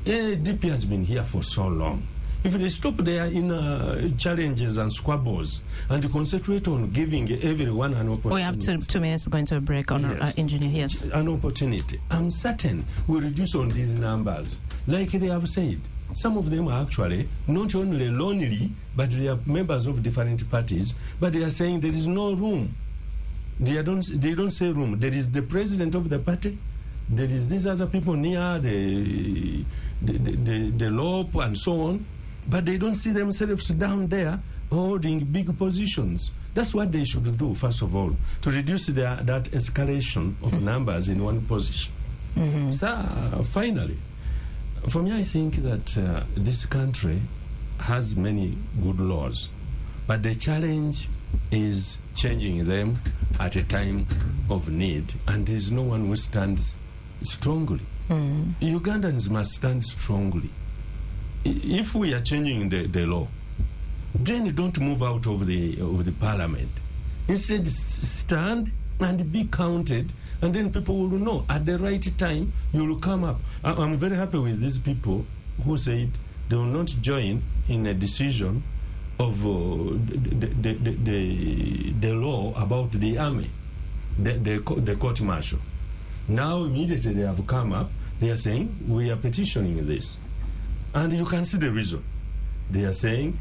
DP has been here for so long, if they stop their inner challenges and squabbles and concentrate on giving everyone an opportunity. We have 2 minutes going to a break on our engineer. Yes. An opportunity. I'm certain we'll reduce on these numbers. Like they have said, some of them are actually not only lonely, but they are members of different parties, but they are saying there is no room. They don't say room. There is the president of the party, there is these other people near the LOP and so on, but they don't see themselves down there holding big positions. That's what they should do, first of all, to reduce that escalation of numbers in one position. So, finally, for me, I think that this country has many good laws, but the challenge is changing them at a time of need, and there is no one who stands strongly. Ugandans must stand strongly. If we are changing the law, then don't move out of the parliament. Instead, stand and be counted, and then people will know at the right time you will come up. I'm very happy with these people who said they will not join in a decision of the law about the army, the court martial. Now immediately they have come up, they are saying we are petitioning this. And you can see the reason. They are saying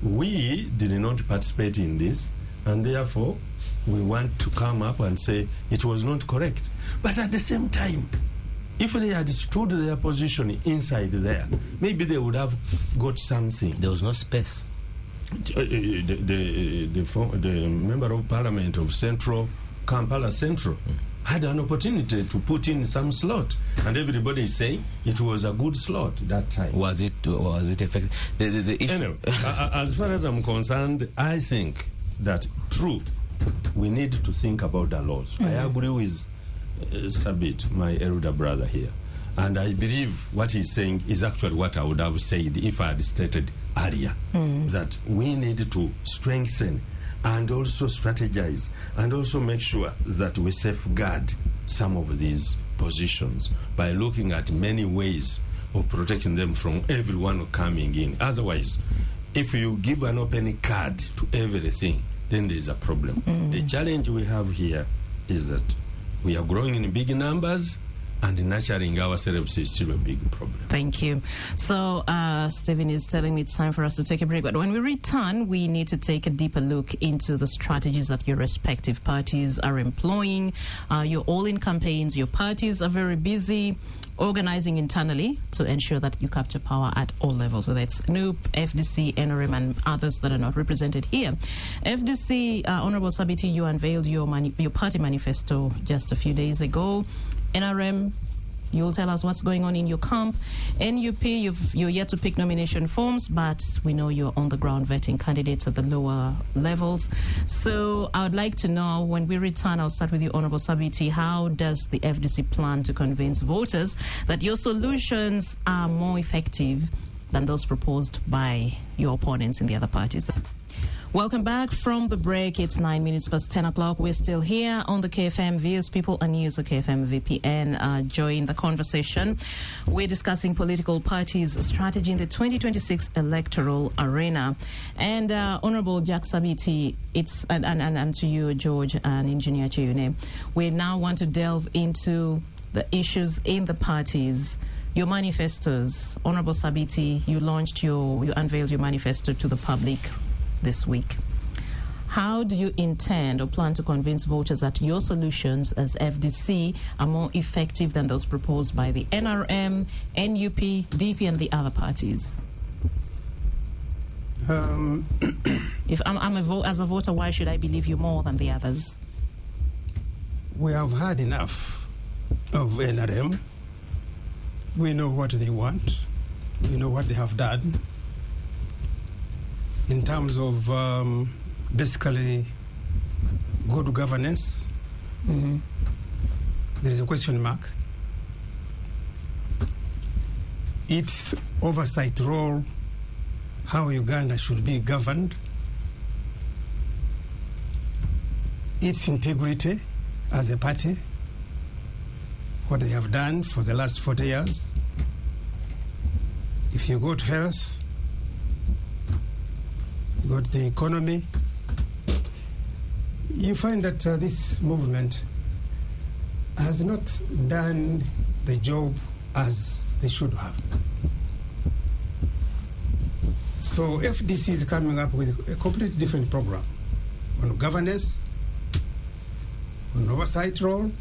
we did not participate in this, and therefore we want to come up and say it was not correct. But at the same time, if they had stood their position inside there, maybe they would have got something. There was no space. The member of parliament of Central, Kampala Central, had an opportunity to put in some slot, and everybody is saying it was a good slot that time. Was it effective? The issue. Anyway, as far as I'm concerned, I think that true, we need to think about the laws. I agree with Sabit, my elder brother here, and I believe what he's saying is actually what I would have said if I had stated earlier, that we need to strengthen and also strategize and also make sure that we safeguard some of these positions by looking at many ways of protecting them from everyone coming in. Otherwise, if you give an open card to everything, then there's a problem. The challenge we have here is that we are growing in big numbers, and nurturing ourselves is still a big problem. Thank you. So, Stephen is telling me it's time for us to take a break. But when we return, we need to take a deeper look into the strategies that your respective parties are employing. You're all in campaigns. Your parties are very busy organizing internally to ensure that you capture power at all levels, whether it's NUP, FDC, NRM, and others that are not represented here. FDC, Honorable Sabiti, you unveiled your party manifesto just a few days ago. NRM, you'll tell us what's going on in your camp. NUP, you're yet to pick nomination forms, but we know you're on the ground vetting candidates at the lower levels. So I would like to know, when we return, I'll start with you, Honorable Sabiti, how does the FDC plan to convince voters that your solutions are more effective than those proposed by your opponents in the other parties? Welcome back from the break. It's 9 minutes past 10 o'clock. We're still here on the KFM Views. People are new to KFM VPN. Join the conversation. We're discussing political parties' strategy in the 2026 electoral arena. And Honorable Jack Sabiti, it's and to you, George, and Engineer Chiune, we now want to delve into the issues in the parties. Your manifestos. Honorable Sabiti, you unveiled your manifesto to the public this week. How do you intend or plan to convince voters that your solutions as FDC are more effective than those proposed by the NRM, NUP, DP, and the other parties? If as a voter, why should I believe you more than the others? We have had enough of NRM. We know what they want. We know what they have done. In terms of basically good governance, there is a question mark. Its oversight role, how Uganda should be governed, its integrity as a party, what they have done for the last 40 years. If you go to health, you go to the economy, you find that this movement has not done the job as they should have. So FDC is coming up with a completely different program on governance, on oversight role,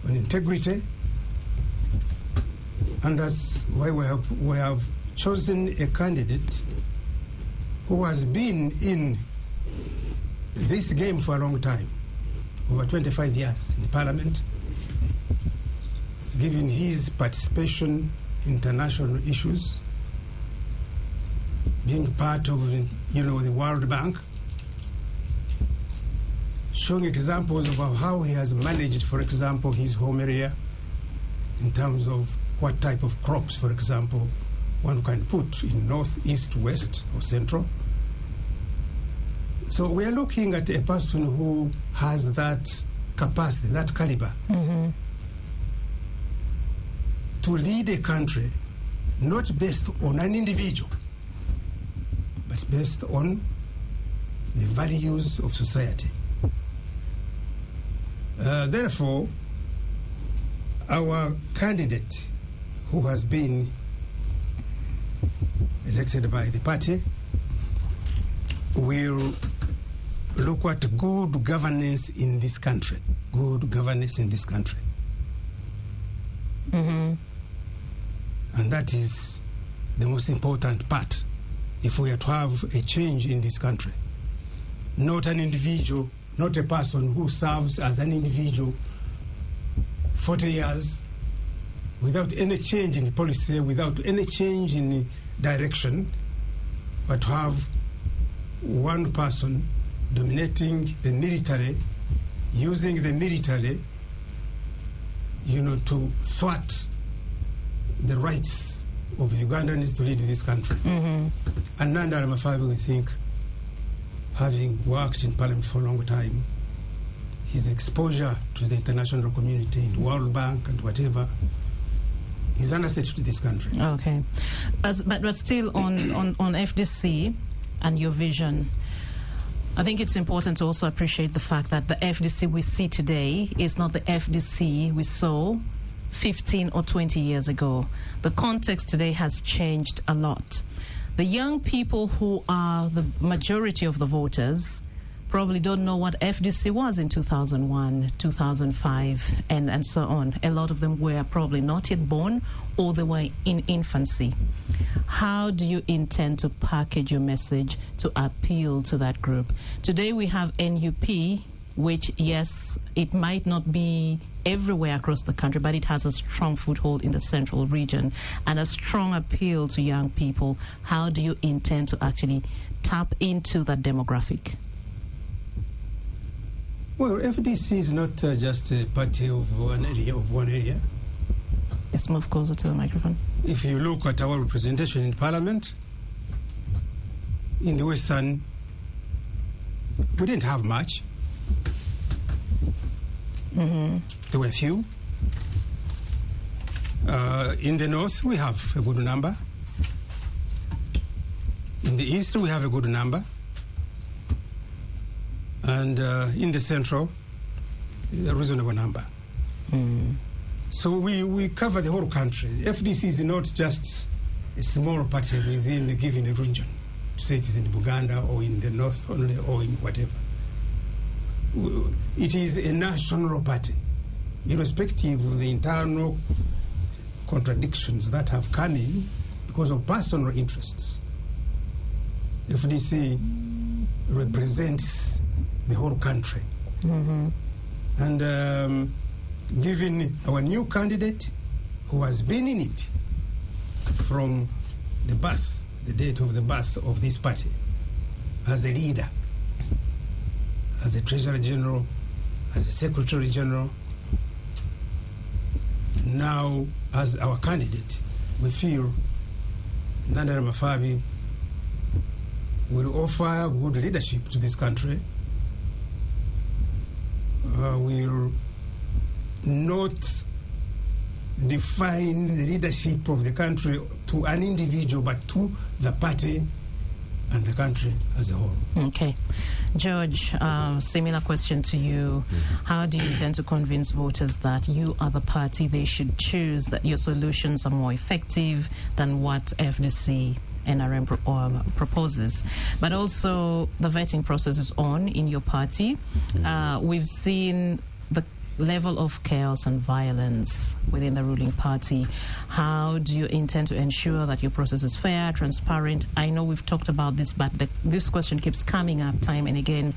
on integrity, and that's why we have chosen a candidate who has been in this game for a long time, over 25 years in Parliament, given his participation in international issues, being part of the World Bank, showing examples of how he has managed, for example, his home area in terms of what type of crops, for example, one can put in north, east, west, or central. So we are looking at a person who has that capacity, that caliber, to lead a country not based on an individual, but based on the values of society. Therefore, our candidate, who has been elected by the party, will look at good governance in this country. Good governance in this country. And that is the most important part if we are to have a change in this country. Not an individual, not a person who serves as an individual 40 years without any change in policy, without any change in direction, but to have one person dominating the military, using the military, to thwart the rights of Ugandans to lead this country. And Nandara Mafabi, we think, having worked in Parliament for a long time, his exposure to the international community, the World Bank and whatever, is an asset to this country. Okay. But still on FDC and your vision, I think it's important to also appreciate the fact that the FDC we see today is not the FDC we saw 15 or 20 years ago. The context today has changed a lot. The young people who are the majority of the voters probably don't know what FDC was in 2001, 2005, and so on. A lot of them were probably not yet born or they were in infancy. How do you intend to package your message to appeal to that group? Today we have NUP, which, yes, it might not be everywhere across the country, but it has a strong foothold in the central region and a strong appeal to young people. How do you intend to actually tap into that demographic? Well, FDC is not just a party of one area. Let's move closer to the microphone. If you look at our representation in Parliament, in the Western, we didn't have much. There were few. In the North, we have a good number. In the East, we have a good number. And in the Central, a reasonable number. So we cover the whole country. FDC is not just a small party within a given region. say it is in Buganda or in the north only or in whatever. It is a national party, irrespective of the internal contradictions that have come in because of personal interests. FDC represents the whole country. And given our new candidate, who has been in it from the birth, the date of the birth of this party, as a leader, as a Treasurer General, as a Secretary General, now as our candidate, we feel Nandara Mafabi will offer good leadership to this country, will not define the leadership of the country to an individual, but to the party and the country as a whole. Okay. George, similar question to you. How do you intend to convince voters that you are the party they should choose, that your solutions are more effective than what FDC NRM proposes? But also, the vetting process is on in your party. We've seen the level of chaos and violence within the ruling party. How do you intend to ensure that your process is fair, transparent? I know we've talked about this, but this question keeps coming up time and again,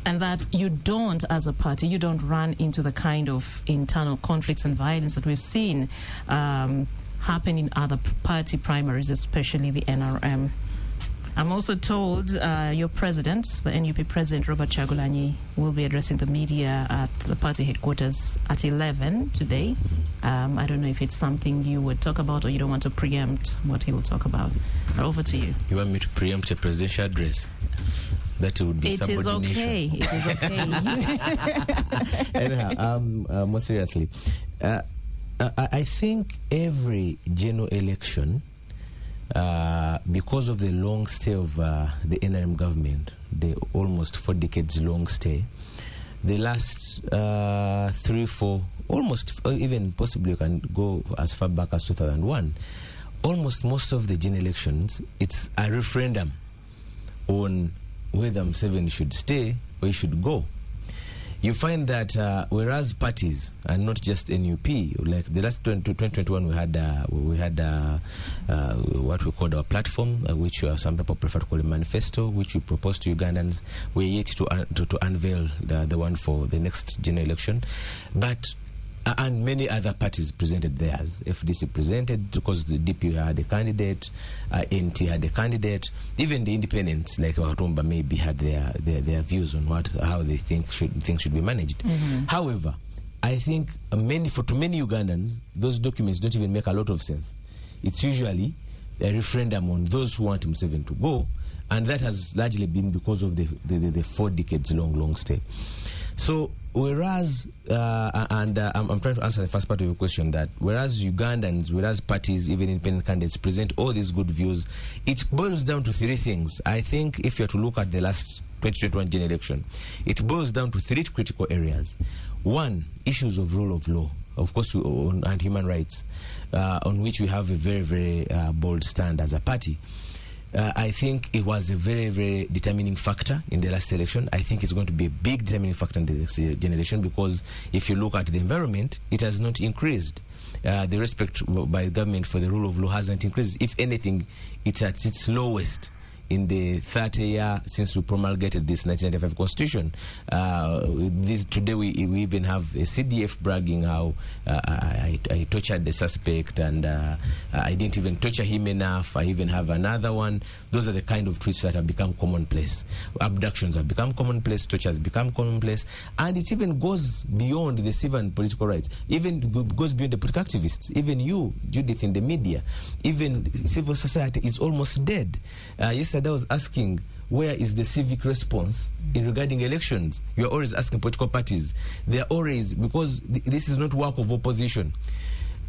and that you don't, as a party, you don't run into the kind of internal conflicts and violence that we've seen happen in other party primaries, especially the NRM. I'm also told your president, the NUP president, Robert Chagulanyi, will be addressing the media at the party headquarters at 11 today. I don't know if it's something you would talk about or you don't want to preempt what he will talk about. Over to you. You want me to preempt a presidential address? That would be subordination. It is okay. Anyhow, more seriously, I think every general election, because of the long stay of the NRM government, the almost 4 decades long stay, the last 3, 4, almost, even possibly you can go as far back as 2001, almost most of the general elections, it's a referendum on whether Museveni should stay or he should go. You find that whereas parties, and not just NUP, like the last 2021, we had what we called our platform, which some people prefer to call a manifesto, which we proposed to Ugandans. We're yet to unveil the one for the next general election, but and many other parties presented theirs. FDC presented because the DP had a candidate, NT had a candidate, even the independents like Watumba maybe had their views on how they think things should be managed. However, I think to many Ugandans, those documents don't even make a lot of sense. It's usually a referendum on those who want Museveni to go, and that has largely been because of the 4 decades long stay. So whereas, I'm trying to answer the first part of your question, that whereas Ugandans, whereas parties, even independent candidates present all these good views, it boils down to 3 things. I think if you are to look at the last 2021 general election, it boils down to 3 critical areas. 1, issues of rule of law, of course, and human rights, on which we have a very, very bold stand as a party. I think it was a very, very determining factor in the last election. I think it's going to be a big determining factor in the next generation, because if you look at the environment, it has not increased. The respect by the government for the rule of law hasn't increased. If anything, it's at its lowest in the 30 year since we promulgated this 1995 constitution. Today we even have a CDF bragging how I tortured the suspect, and I didn't even torture him enough. I even have another one. Those are the kind of tweets that have become commonplace. Abductions have become commonplace, torture has become commonplace, and it even goes beyond the civil and political rights. Even goes beyond the political activists. Even you, Judith, in the media, even civil society is almost dead. Yesterday I was asking, where is the civic response regarding elections? You are always asking political parties. They are always, because this is not work of opposition.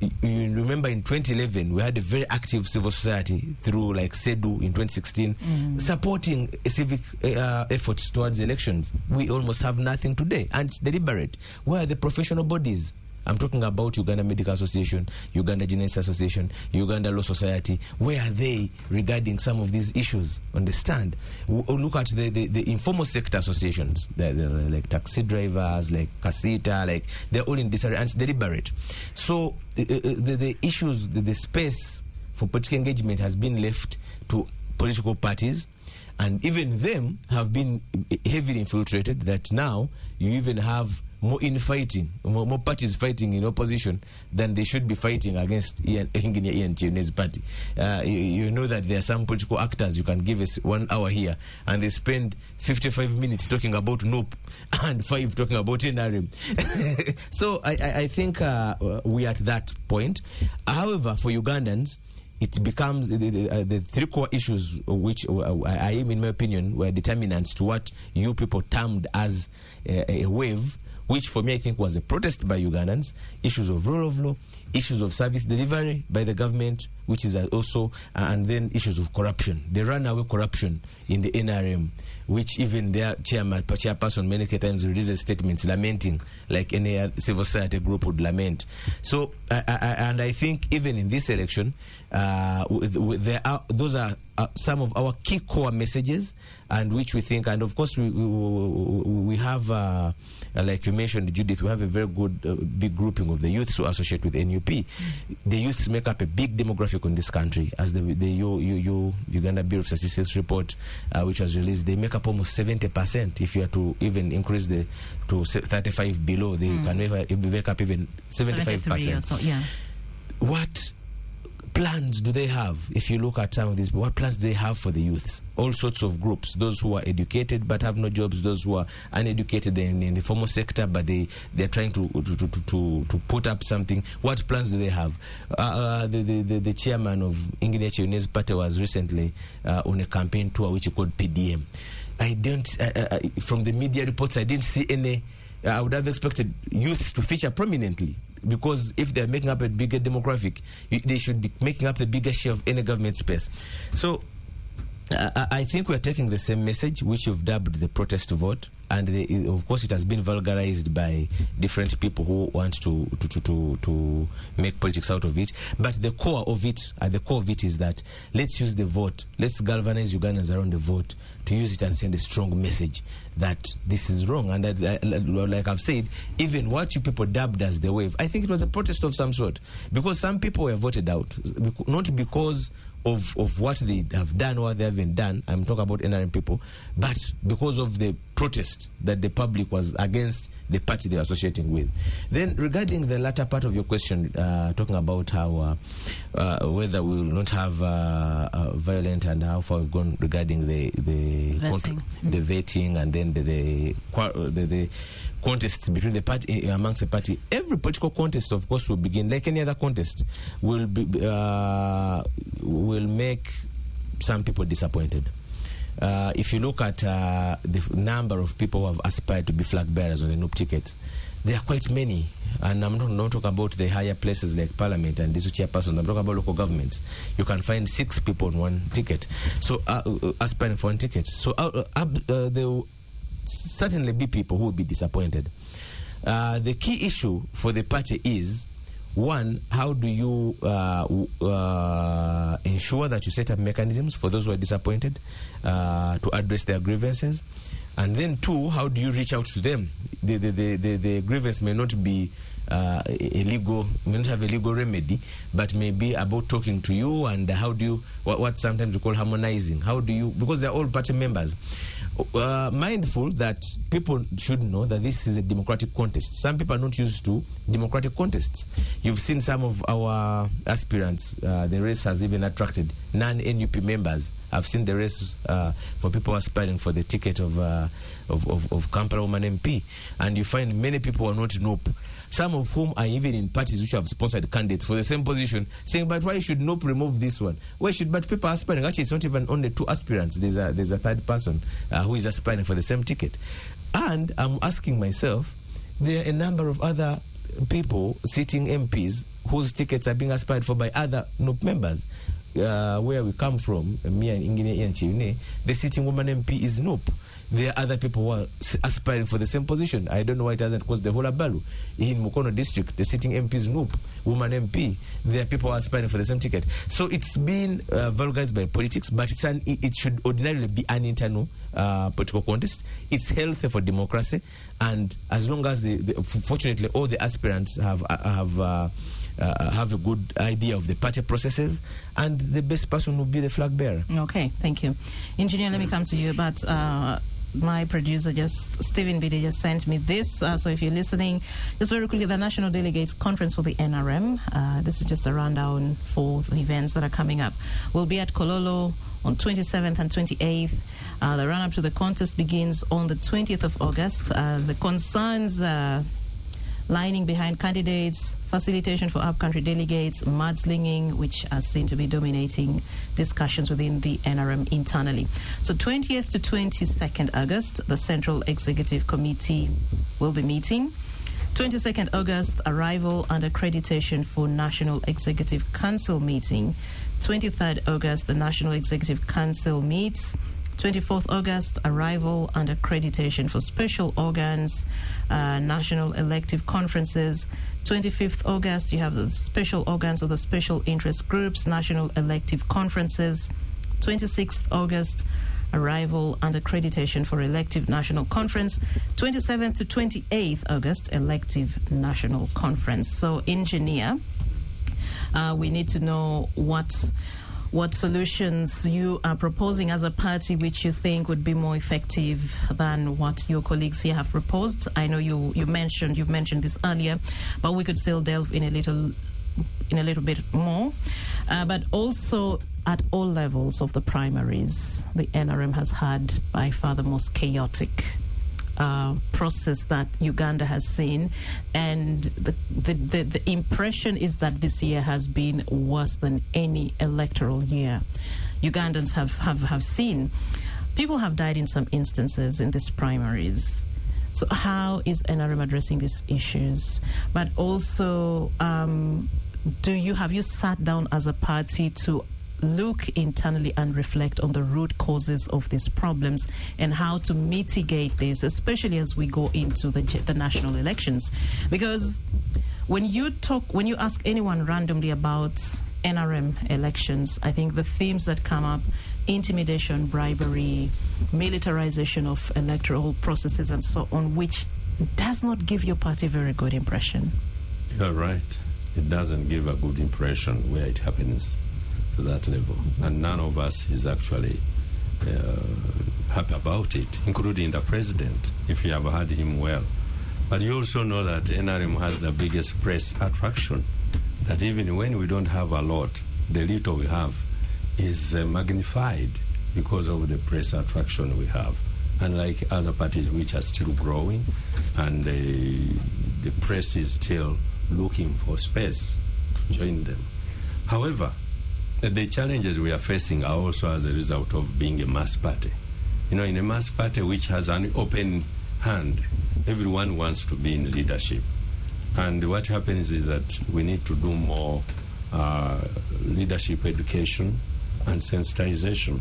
You remember in 2011, we had a very active civil society through like SEDU in 2016, supporting civic efforts towards elections. We almost have nothing today, and it's deliberate. Where are the professional bodies? I'm talking about Uganda Medical Association, Uganda Genetics Association, Uganda Law Society. Where are they regarding some of these issues? Understand? Look at the informal sector associations, like taxi drivers, like Casita, like they're all in disarray and deliberate. So the issues, the space for political engagement has been left to political parties, and even them have been heavily infiltrated, that now you even have more infighting, more parties fighting in opposition than they should be fighting against Engineer Ian Chiune's party. You know that there are some political actors, you can give us 1 hour here and they spend 55 minutes talking about NOP and 5 talking about NRM. So I think we are at that point. However, for Ugandans, it becomes the 3 core issues which I am, in my opinion, were determinants to what you people termed as a wave, which for me I think was a protest by Ugandans. Issues of rule of law, issues of service delivery by the government, which is also, and then issues of corruption. The runaway corruption in the NRM, which even their chairperson many times releases statements lamenting, like any civil society group would lament. So, and I think even in this election, those are some of our key core messages, and which we think, and of course we have, like you mentioned, Judith, we have a very good big grouping of the youths who associate with NUP. The youths make up a big demographic in this country, as the Uganda Bureau of Statistics report, which was released, they make up almost 70%. If you are to even increase to 35 below, they can make up even 75%. So, yeah. What plans do they have? If you look at some of these, what plans do they have for the youths? All sorts of groups, those who are educated but have no jobs, those who are uneducated in the formal sector, but they're trying to put up something. What plans do they have? The chairman of Engineer Chiune's party was recently on a campaign tour which he called PDM. I don't, from the media reports, I didn't see any. I would have expected youth to feature prominently, because if they're making up a bigger demographic, they should be making up the biggest share of any government space. So I think we're taking the same message, which you've dubbed the protest vote, and of course it has been vulgarized by different people who want to make politics out of it. But the core of it, at the core of it, is that let's use the vote, let's galvanize Ugandans around the vote to use it and send a strong message that this is wrong. And like I've said, even what you people dubbed as the wave, I think it was a protest of some sort, because some people were voted out, not because of what they have done or they haven't done. I'm talking about NRM people, but because of the protest that the public was against the party they were associating with. Then regarding the latter part of your question, talking about how whether we will not have violent, and how far we've gone regarding the vetting, and then the contests between the party, amongst the party. Every political contest, of course, will begin like any other contest. Will make some people disappointed. If you look at the number of people who have aspired to be flag bearers on the NUP ticket, there are quite many. And I'm not talking about the higher places like Parliament and district chairpersons. I'm talking about local governments. You can find 6 people on one ticket, so aspiring for one ticket. So there will certainly be people who will be disappointed. The key issue for the party is, one, how do you ensure that you set up mechanisms for those who are disappointed to address their grievances? And then 2, how do you reach out to them? The grievance may not be illegal, may not have a legal remedy, but may be about talking to you, and how do you, what sometimes we call harmonizing. How do you, because they're all party members, mindful that people should know that this is a democratic contest. Some people are not used to democratic contests. You've seen some of our aspirants, the race has even attracted non-NUP members. I've seen the race for people aspiring for the ticket of Kampala Woman MP, and you find many people are not NUP, some of whom are even in parties which have sponsored candidates for the same position, saying, but why should NUP remove this one? Why should, but people are aspiring. Actually, it's not even only 2 aspirants. There's a third person who is aspiring for the same ticket. And I'm asking myself, there are a number of other people, sitting MPs, whose tickets are being aspired for by other NUP members. Where we come from, me and Engineer Ian Chiune, the sitting woman MP is NUP. there are other people who are aspiring for the same position. I don't know why it hasn't caused the whole Abalu. In Mukono district, the sitting MP's Noop, woman MP, there are people who are aspiring for the same ticket. So it's been vulgarized by politics, but it should ordinarily be an internal political contest. It's healthy for democracy, and as long as fortunately all the aspirants have a good idea of the party processes, and the best person will be the flag bearer. Okay, thank you. Engineer, let me come to you, but my producer, Stephen Bidi, just sent me this. So if you're listening, just very quickly, the National Delegates Conference for the NRM, this is just a rundown for the events that are coming up. We'll be at Kololo on 27th and 28th. The run-up to the contest begins on the 20th of August. The concerns lining behind candidates, facilitation for up-country delegates, mudslinging, which are seen to be dominating discussions within the NRM internally. So 20th to 22nd August, the Central Executive Committee will be meeting. 22nd August, arrival and accreditation for National Executive Council meeting. 23rd August, the National Executive Council meets. 24th August, arrival and accreditation for special organs, national elective conferences. 25th August, you have the special organs of the special interest groups, national elective conferences. 26th August, arrival and accreditation for elective national conference. 27th to 28th August, elective national conference. So, engineer, we need to know what solutions you are proposing as a party which you think would be more effective than what your colleagues here have proposed. I know you've mentioned this earlier, but we could still delve in a little bit more. But also at all levels of the primaries, the NRM has had by far the most chaotic process that Uganda has seen, and the impression is that this year has been worse than any electoral year Ugandans have seen. People have died in some instances in these primaries. So how is NRM addressing these issues? But also, have you sat down as a party to look internally and reflect on the root causes of these problems and how to mitigate this, especially as we go into the national elections? Because when you ask anyone randomly about NRM elections, I think the themes that come up: intimidation, bribery, militarization of electoral processes, and so on, which does not give your party a very good impression. You're right. It doesn't give a good impression where it happens to that level, and none of us is actually happy about it, including the president, if you have had him well. But you also know that NRM has the biggest press attraction, that even when we don't have a lot, the little we have is magnified because of the press attraction we have, unlike other parties which are still growing, and the press is still looking for space to join them. However, the challenges we are facing are also as a result of being a mass party. You know, in a mass party which has an open hand, everyone wants to be in leadership. And what happens is that we need to do more leadership education and sensitization.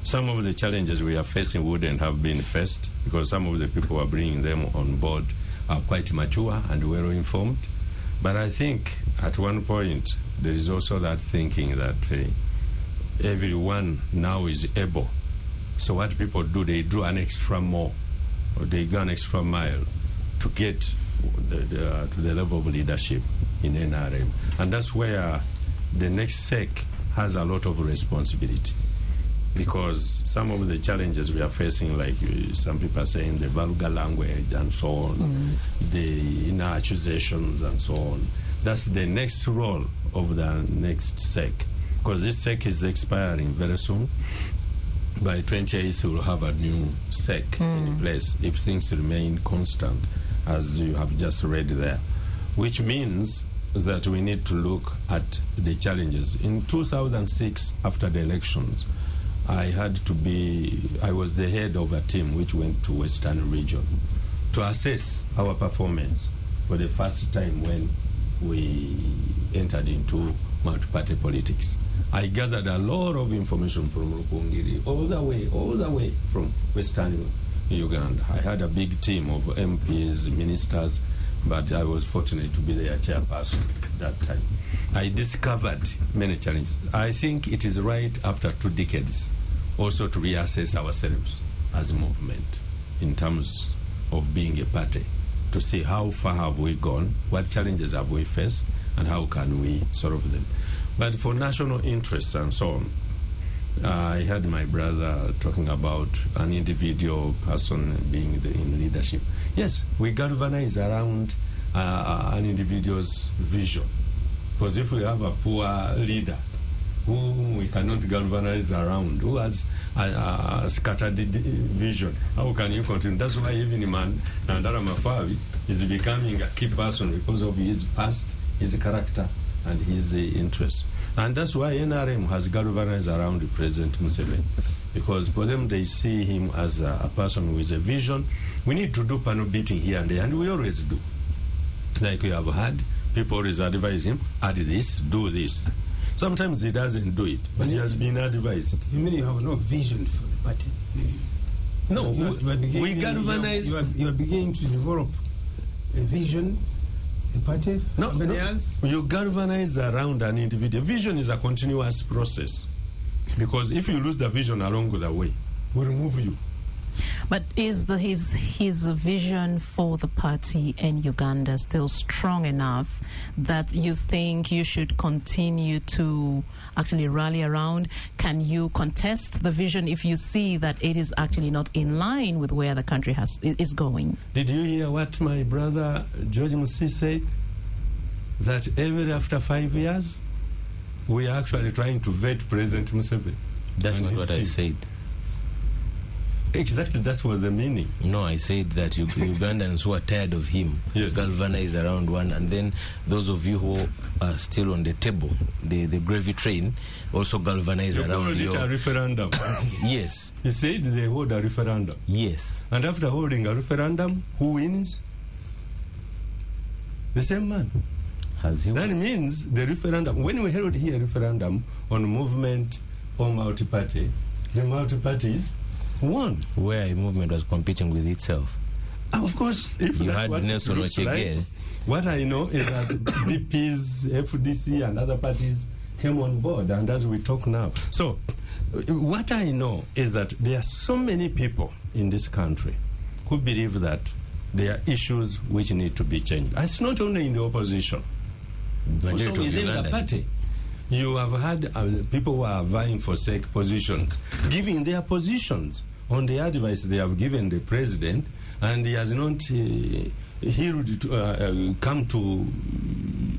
Some of the challenges we are facing wouldn't have been faced because some of the people who are bringing them on board are quite mature and well-informed. But I think at one point there is also that thinking that everyone now is able. So what people do, they do an extra more, or they go an extra mile to get to the level of leadership in NRM. And that's where the next SEC has a lot of responsibility, because some of the challenges we are facing, like some people are saying, the vulgar language and so on, the inner accusations and so on, that's the next role of the next SEC, because this SEC is expiring very soon. By 28th, we'll have a new SEC in place if things remain constant, as you have just read there, which means that we need to look at the challenges. In 2006, after the elections, I was the head of a team which went to Western Region to assess our performance for the first time when we entered into multi-party politics. I gathered a lot of information from Rukungiri, all the way from Western Uganda. I had a big team of MPs, ministers, but I was fortunate to be their chairperson at that time. I discovered many challenges. I think it is right after 2 decades also to reassess ourselves as a movement in terms of being a party, to see how far have we gone, what challenges have we faced, and how can we solve them. But for national interests and so on, I heard my brother talking about an individual person being in leadership. Yes, we galvanize around an individual's vision. Because if we have a poor leader whom we cannot galvanize around, who has a scattered vision, how can you continue? That's why even Nandara Mafabi is becoming a key person because of his past, his character, and his interests. And that's why NRM has galvanized around President Museveni, because for them they see him as a person with a vision. We need to do panel beating here and there, and we always do. Like we have had, people always advise him, add this, do this. Sometimes he doesn't do it, but he has been advised. You mean you have no vision for the party? No, we galvanize. You are beginning to develop a vision. Party? No, you galvanize around an individual. Vision is a continuous process, because if you lose the vision along the way, we'll remove you. But is his vision for the party in Uganda still strong enough that you think you should continue to actually rally around? Can you contest the vision if you see that it is actually not in line with where the country is going? Did you hear what my brother George Musi said? That even after 5 years, we are actually trying to vet President Museveni. That's not what I said. Exactly, that was the meaning. No, I said that Ugandans who are tired of him galvanize around one, and then those of you who are still on the table, the gravy train, also galvanize around you. A referendum. Yes. You said they hold a referendum. Yes. And after holding a referendum, who wins? The same man. That means the referendum, when we held here a referendum on movement or multi-party, the multi-parties won. Where a movement was competing with itself. Of course, if you that's had what Nelson Ochege. Like, what I know is that BPs, FDC, and other parties came on board, and as we talk now. So, what I know is that there are so many people in this country who believe that there are issues which need to be changed. It's not only in the opposition. Also within the party. You have had people who are vying for SEC positions, giving their positions on the advice they have given the president, and he has not come to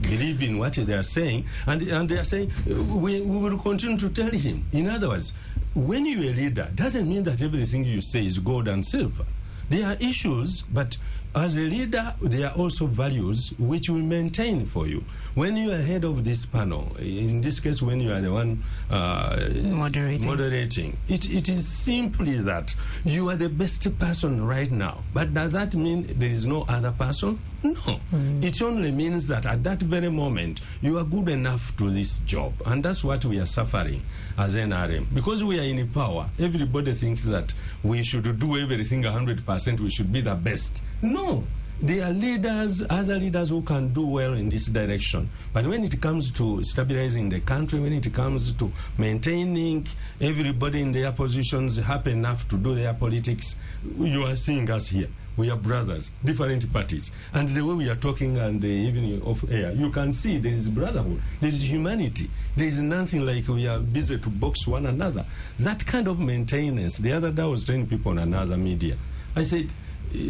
believe in what they are saying, and they are saying, we will continue to tell him. In other words, when you're a leader, doesn't mean that everything you say is gold and silver. There are issues, but as a leader, there are also values which we maintain for you. When you are head of this panel, in this case, when you are the one moderating, it is simply that you are the best person right now. But does that mean there is no other person? No. It only means that at that very moment, you are good enough to this job. And that's what we are suffering as NRM. Because we are in power, everybody thinks that we should do everything 100%, we should be the best. No. There are leaders, other leaders who can do well in this direction. But when it comes to stabilizing the country, when it comes to maintaining everybody in their positions, happy enough to do their politics, you are seeing us here. We are brothers, different parties. And the way we are talking and even off air, you can see there is brotherhood, there is humanity. There is nothing like we are busy to box one another. That kind of maintenance. The other day I was telling people on another media, I said,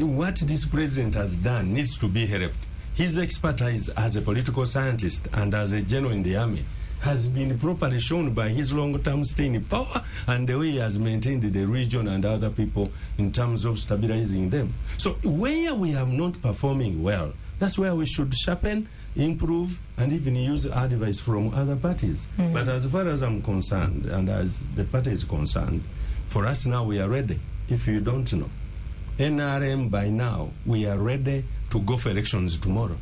what this president has done needs to be helped. His expertise as a political scientist and as a general in the army has been properly shown by his long-term stay in power and the way he has maintained the region and other people in terms of stabilizing them. So where we are not performing well, that's where we should sharpen, improve, and even use advice from other parties. But as far as I'm concerned, and as the party is concerned, for us now we are ready. If you don't know, NRM by now, we are ready to go for elections tomorrow.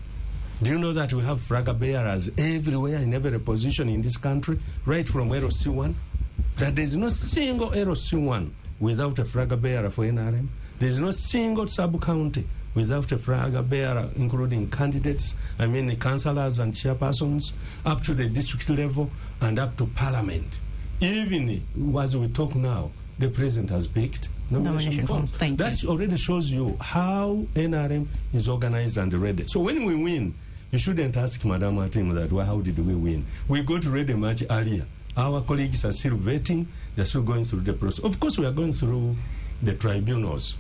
Do you know that we have flag bearers everywhere in every position in this country, right from LC1? That there is no single LC1 without a flag bearer for NRM. There is no single sub-county without a flag bearer, including candidates, councillors and chairpersons, up to the district level and up to parliament. Even as we talk now, the president has picked nomination forms. That already shows you how NRM is organized and ready. So when we win, you shouldn't ask Madam Atim that, well, how did we win? We got ready much earlier. Our colleagues are still vetting. They're still going through the process. Of course, we are going through the tribunals.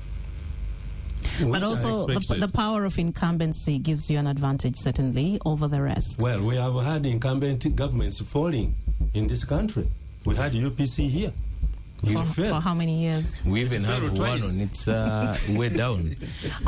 But also, the power of incumbency gives you an advantage, certainly, over the rest. Well, we have had incumbent governments falling in this country. We had UPC here. For how many years? We even have one on its way down.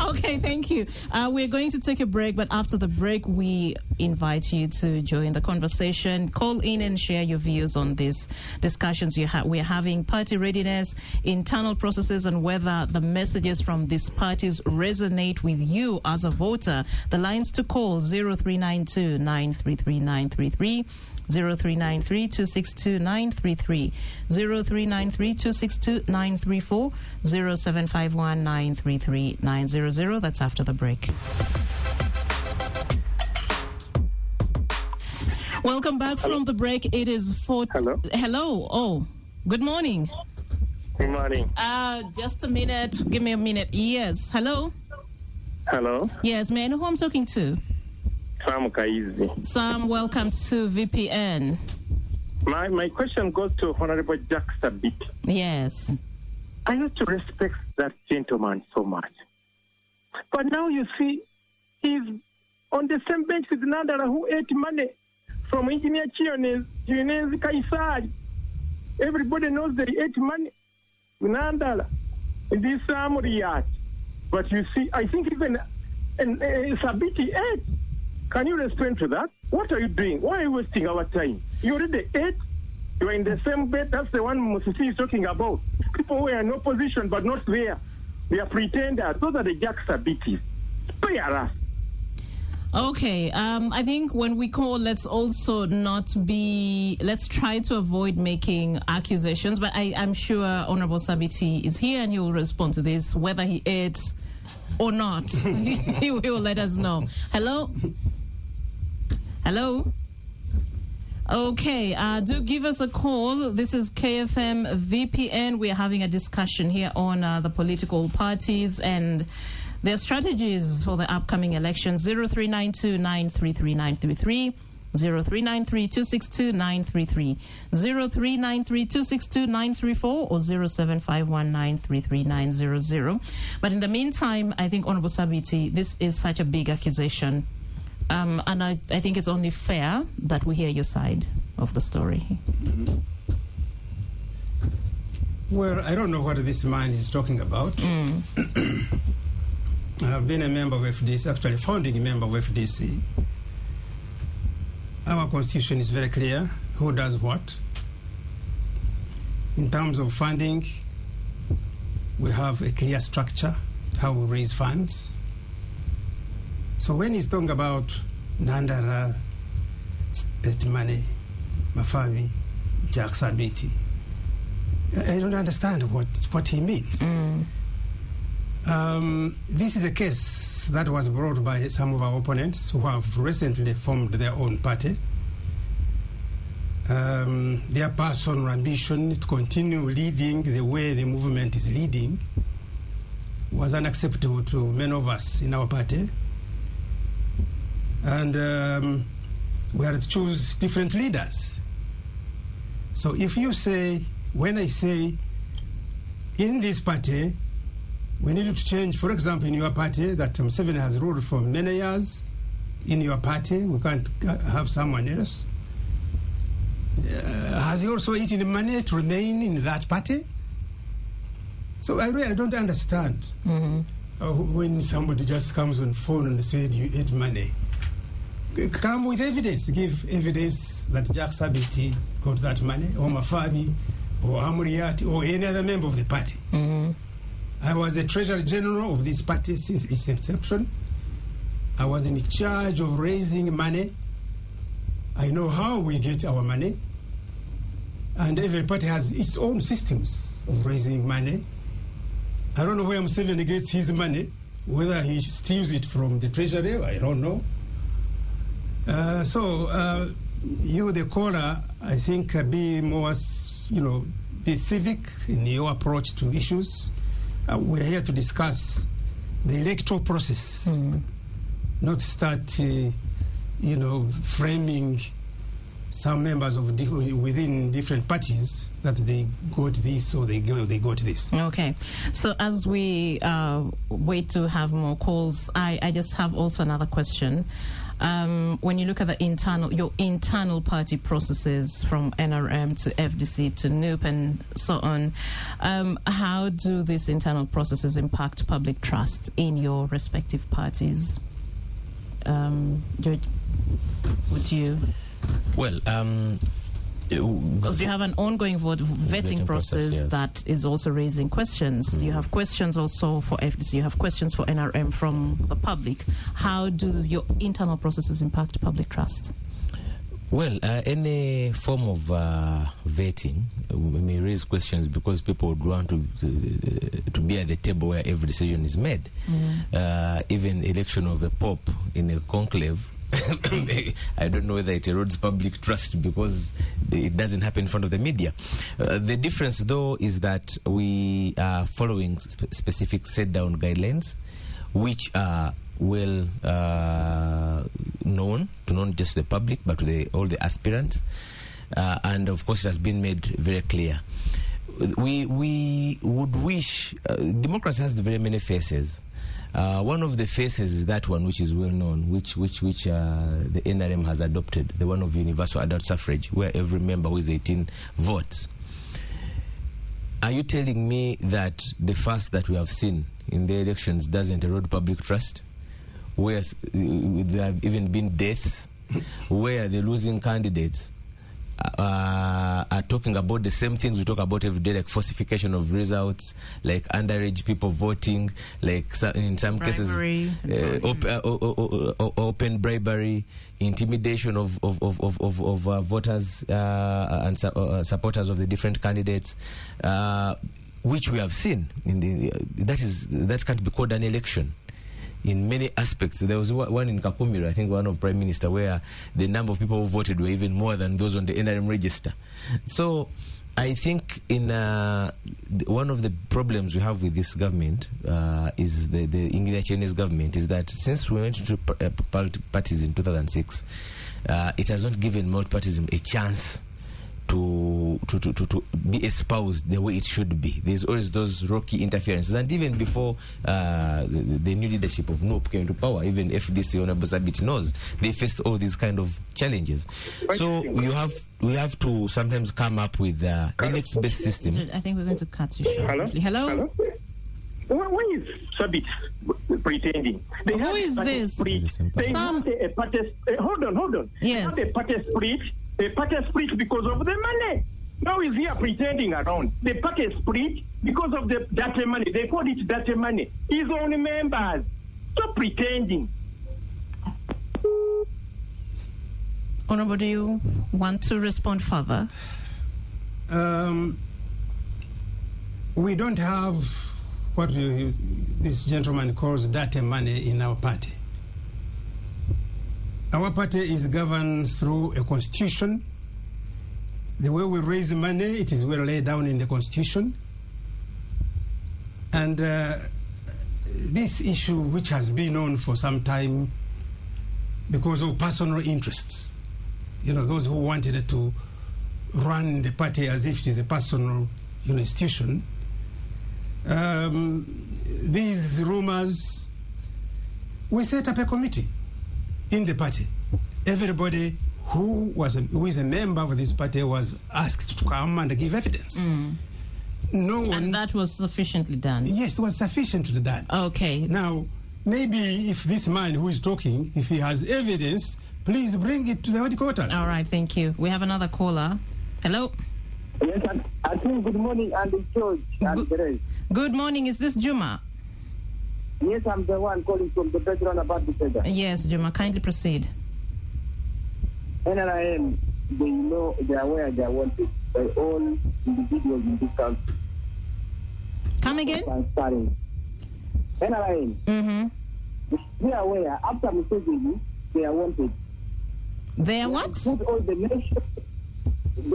Okay, thank you. We're going to take a break, but after the break, we invite you to join the conversation. Call in and share your views on these discussions we're having, party readiness, internal processes, and whether the messages from these parties resonate with you as a voter. The lines to call 0392 933 933. 0393-262-933, 0393-262-934, 0751-933-900. That's after the break. Welcome back from the break. It is Hello. Hello. Oh, good morning. Good morning. Just a minute. Give me a minute. Yes. Hello. Hello. Yes, may I know who I'm talking to? Sam Kaizi. Sam, welcome to VPN. My question goes to Honorable Jack Sabiti. Yes. I used to respect that gentleman so much. But now you see, he's on the same bench with Nandala, who ate money from Engineer Chionez Kaisari. Everybody knows that he ate money with Nandala in this Samuriyat. But you see, I think even Sabiti ate. Can you respond to that? What are you doing? Why are you wasting our time? You already ate. You are in the same bed. That's the one Musisi is talking about. People who are in opposition but not there. They are pretenders. Those are the Jack Sabitis. Spare us. Okay. I think when we call, let's try to avoid making accusations. But I'm sure Honorable Sabiti is here and he will respond to this, whether he ate or not. He will let us know. Hello? Hello? Okay, do give us a call. This is KFM VPN. We're having a discussion here on the political parties and their strategies for the upcoming elections. 0392 933 933. 0393-262-933, 0393-262-934, or 0751-933-900. But in the meantime, I think, Honorable Sabiti, this is such a big accusation. And I think it's only fair that we hear your side of the story. Well, I don't know what this man is talking about. I've been a member of FDC, actually founding member of FDC. Our constitution is very clear who does what. In terms of funding, we have a clear structure, how we raise funds. So when he's talking about Nandara, Money, Mafabi, Jack Sabiti, I don't understand what he means. This is a case that was brought by some of our opponents who have recently formed their own party. Their personal ambition to continue leading the way the movement is leading was unacceptable to many of us in our party. And we had to choose different leaders. So if you say, when I say, in this party, we need to change, for example, in your party, that Museveni has ruled for many years. In your party, we can't have someone else. Has he also eaten money to remain in that party? So I really don't understand when somebody just comes on phone and said you ate money. Come with evidence. Give evidence that Jack Sabiti got that money, or Mafabi, or Amuriat, or any other member of the party. I was the Treasury General of this party since its inception. I was in charge of raising money. I know how we get our money. And every party has its own systems of raising money. I don't know where Museveni gets his money, whether he steals it from the treasury, I don't know. You, the caller, I think be more, be civic in your approach to issues. We're here to discuss the electoral process, not start, framing some members of within different parties that they got this or they got this. Okay. So as we wait to have more calls, I just have also another question. When you look at your internal party processes from NRM to FDC to NUP and so on, how do these internal processes impact public trust in your respective parties? George, would you? Well, because you have an ongoing vetting process, yes, that is also raising questions. You have questions also for FDC, you have questions for NRM from the public. How do your internal processes impact public trust? Well, any form of vetting may raise questions because people would want to be at the table where every decision is made. Even election of a pope in a conclave, I don't know whether it erodes public trust because it doesn't happen in front of the media. The difference, though, is that we are following specific set-down guidelines, which are well known to not just the public but to all the aspirants, and of course it has been made very clear. We would wish democracy has very many faces. One of the faces is that one which is well known, which the NRM has adopted, the one of universal adult suffrage, where every member who is 18 votes. Are you telling me that the first that we have seen in the elections doesn't erode public trust? Where there have even been deaths, where the losing candidates are talking about the same things we talk about every day, like falsification of results, like underage people voting, like in some bribery, cases open bribery, intimidation of voters and supporters of the different candidates, which we have seen. That can't be called an election. In many aspects, there was one in Kakumiro, I think one of Prime Minister, where the number of people who voted were even more than those on the NRM register. So I think one of the problems we have with this government is the Ingrid Achen's government, is that since we went to parties in 2006, it has not given multipartyism a chance to be espoused the way it should be. There's always those rocky interferences, and even before the new leadership of NUP came to power, even FDC, Honorable Sabit knows, they faced all these kind of challenges. So we have to sometimes come up with the next best system. I think we're going to cut you short. Hello? Why is Sabit pretending? Who is this? Hold on. Yes. They have a party split because of the money. Now he's here pretending around. The party split because of the dirty money. They call it dirty money. His own members. Stop pretending. Honorable, do you want to respond further? We don't have what this gentleman calls dirty money in our party. Our party is governed through a constitution. The way we raise money, it is well laid down in the constitution. And this issue, which has been on for some time because of personal interests, those who wanted to run the party as if it is a personal institution, these rumors, we set up a committee in the party. Everybody who is a member of this party was asked to come and give evidence. No one. And that was sufficiently done? Yes, it was sufficiently done. Okay. Now, maybe if this man who is talking, if he has evidence, please bring it to the headquarters. All right, thank you. We have another caller. Hello? Yes, I think good morning, Andy George and Grace. Good morning. Is this Juma? Yes, I'm the one calling from the background about the federal. Yes, Juma, kindly proceed. NRM, they know, they are aware they are wanted by all individuals in this country. Come again? Transparent. NRM, they are aware, after Museveni, they are wanted. They are what? They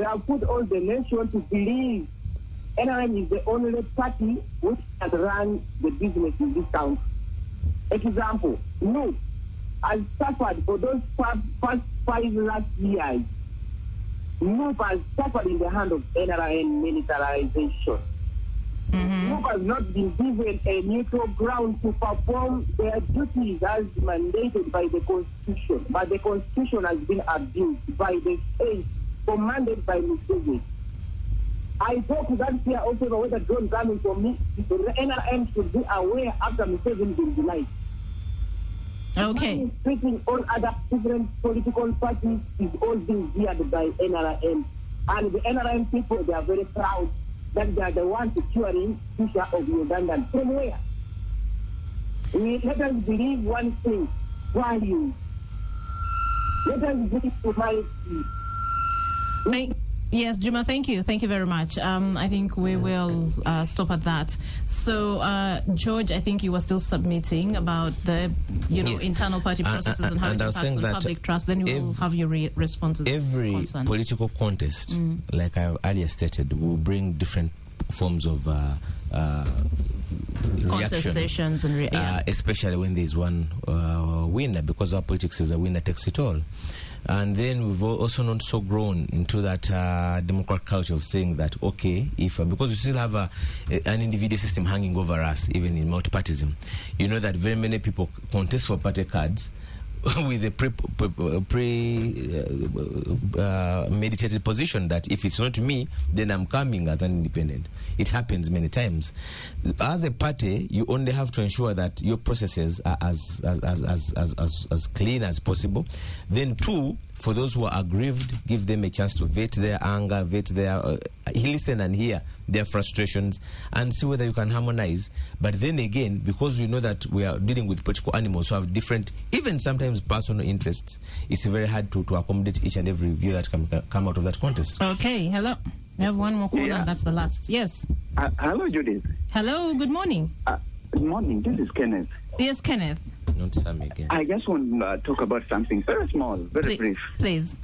have put all the nation to believe NRM is the only party which can run the business in this town. Example, look, has suffered for those first 5 last years. Look has suffered in the hand of NRM militarization. Look has not been given a neutral ground to perform their duties as mandated by the Constitution. But the Constitution has been abused by the state commanded by Museveni. I talk to that here also whether drone coming from me, the NRM should be aware after Museveni being denied. Okay. Speaking all other different political parties is all being geared by NRM. And the NRM people, they are very proud that they are the ones securing the future of Ugandan. From where? Let us believe one thing, values. Let us believe humanity. Yes, Juma, thank you. Thank you very much. I think we will stop at that. So, George, I think you were still submitting about the, Yes. internal party processes and how it I was impacts saying on that public trust. Then we will have you respond to this every concern. political contest, like I earlier stated, will bring different forms of reaction. Contestations and especially when there's one winner, because our politics is a winner takes it all. And then we've also not so grown into that democratic culture of saying that, okay, if because we still have an individual system hanging over us, even in multipartism, you know that very many people contest for party cards with a meditated position that if it's not me, then I'm coming as an independent. It happens many times. As a party, you only have to ensure that your processes are as clean as possible. Then, two, for those who are aggrieved, give them a chance to vet their anger, vet their listen and hear their frustrations, and see whether you can harmonize. But then again, because we know that we are dealing with political animals who have different, even sometimes personal interests, it's very hard to accommodate each and every view that can come out of that contest. Okay, hello. We have one more caller, Yeah. and that's the last. Yes. Hello, Judith. Hello, good morning. Good morning. This is Kenneth. Yes, Kenneth. Not Sam again. I just want to talk about something very small, very brief. Please.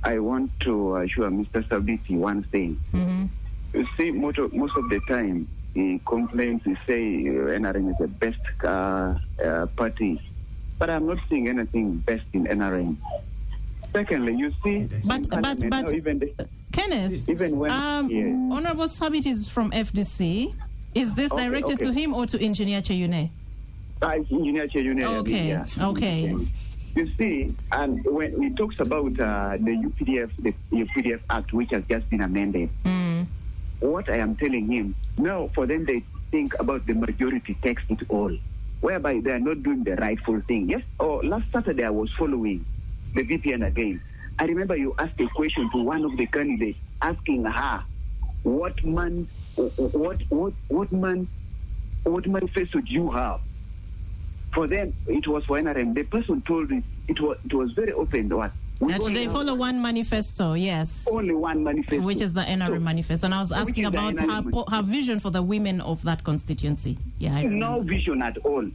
I want to assure Mr. Sabiti one thing. You see, most of the time, he complains, he say NRM is the best party. But I'm not seeing anything best in NRM. Secondly, you see... But Kenneth, even when... Honorable Sabit is from FDC. Is this directed to him or to Engineer Cheyune? Engineer Cheyune. Okay. You see, and when he talks about the UPDF Act, which has just been amended, what I am telling him, now for them they think about the majority takes it all, whereby they are not doing the rightful thing. Yes, last Saturday I was following the VPN again. I remember you asked a question to one of the candidates, asking her, what manifesto do you have? For them, it was for NRM. The person told me it was very open. That they follow one manifesto, yes. Only one manifesto. Which is the NRM manifesto. And I was asking about her vision for the women of that constituency. Yeah, no vision at all.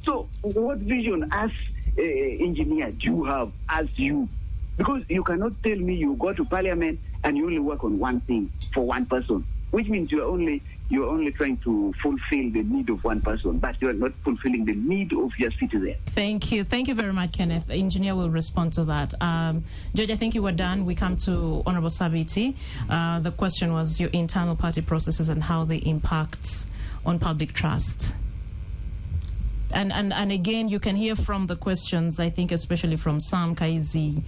So what vision as engineer do you have as you? Because you cannot tell me you go to parliament and you only work on one thing for one person, which means you're only trying to fulfill the need of one person, but you're not fulfilling the need of your citizen. Thank you. Thank you very much, Kenneth. Engineer will respond to that. Judge, I think you were done. We come to Honorable Sabiti. The question was your internal party processes and how they impact on public trust. And again, you can hear from the questions, I think especially from Sam Kaizi,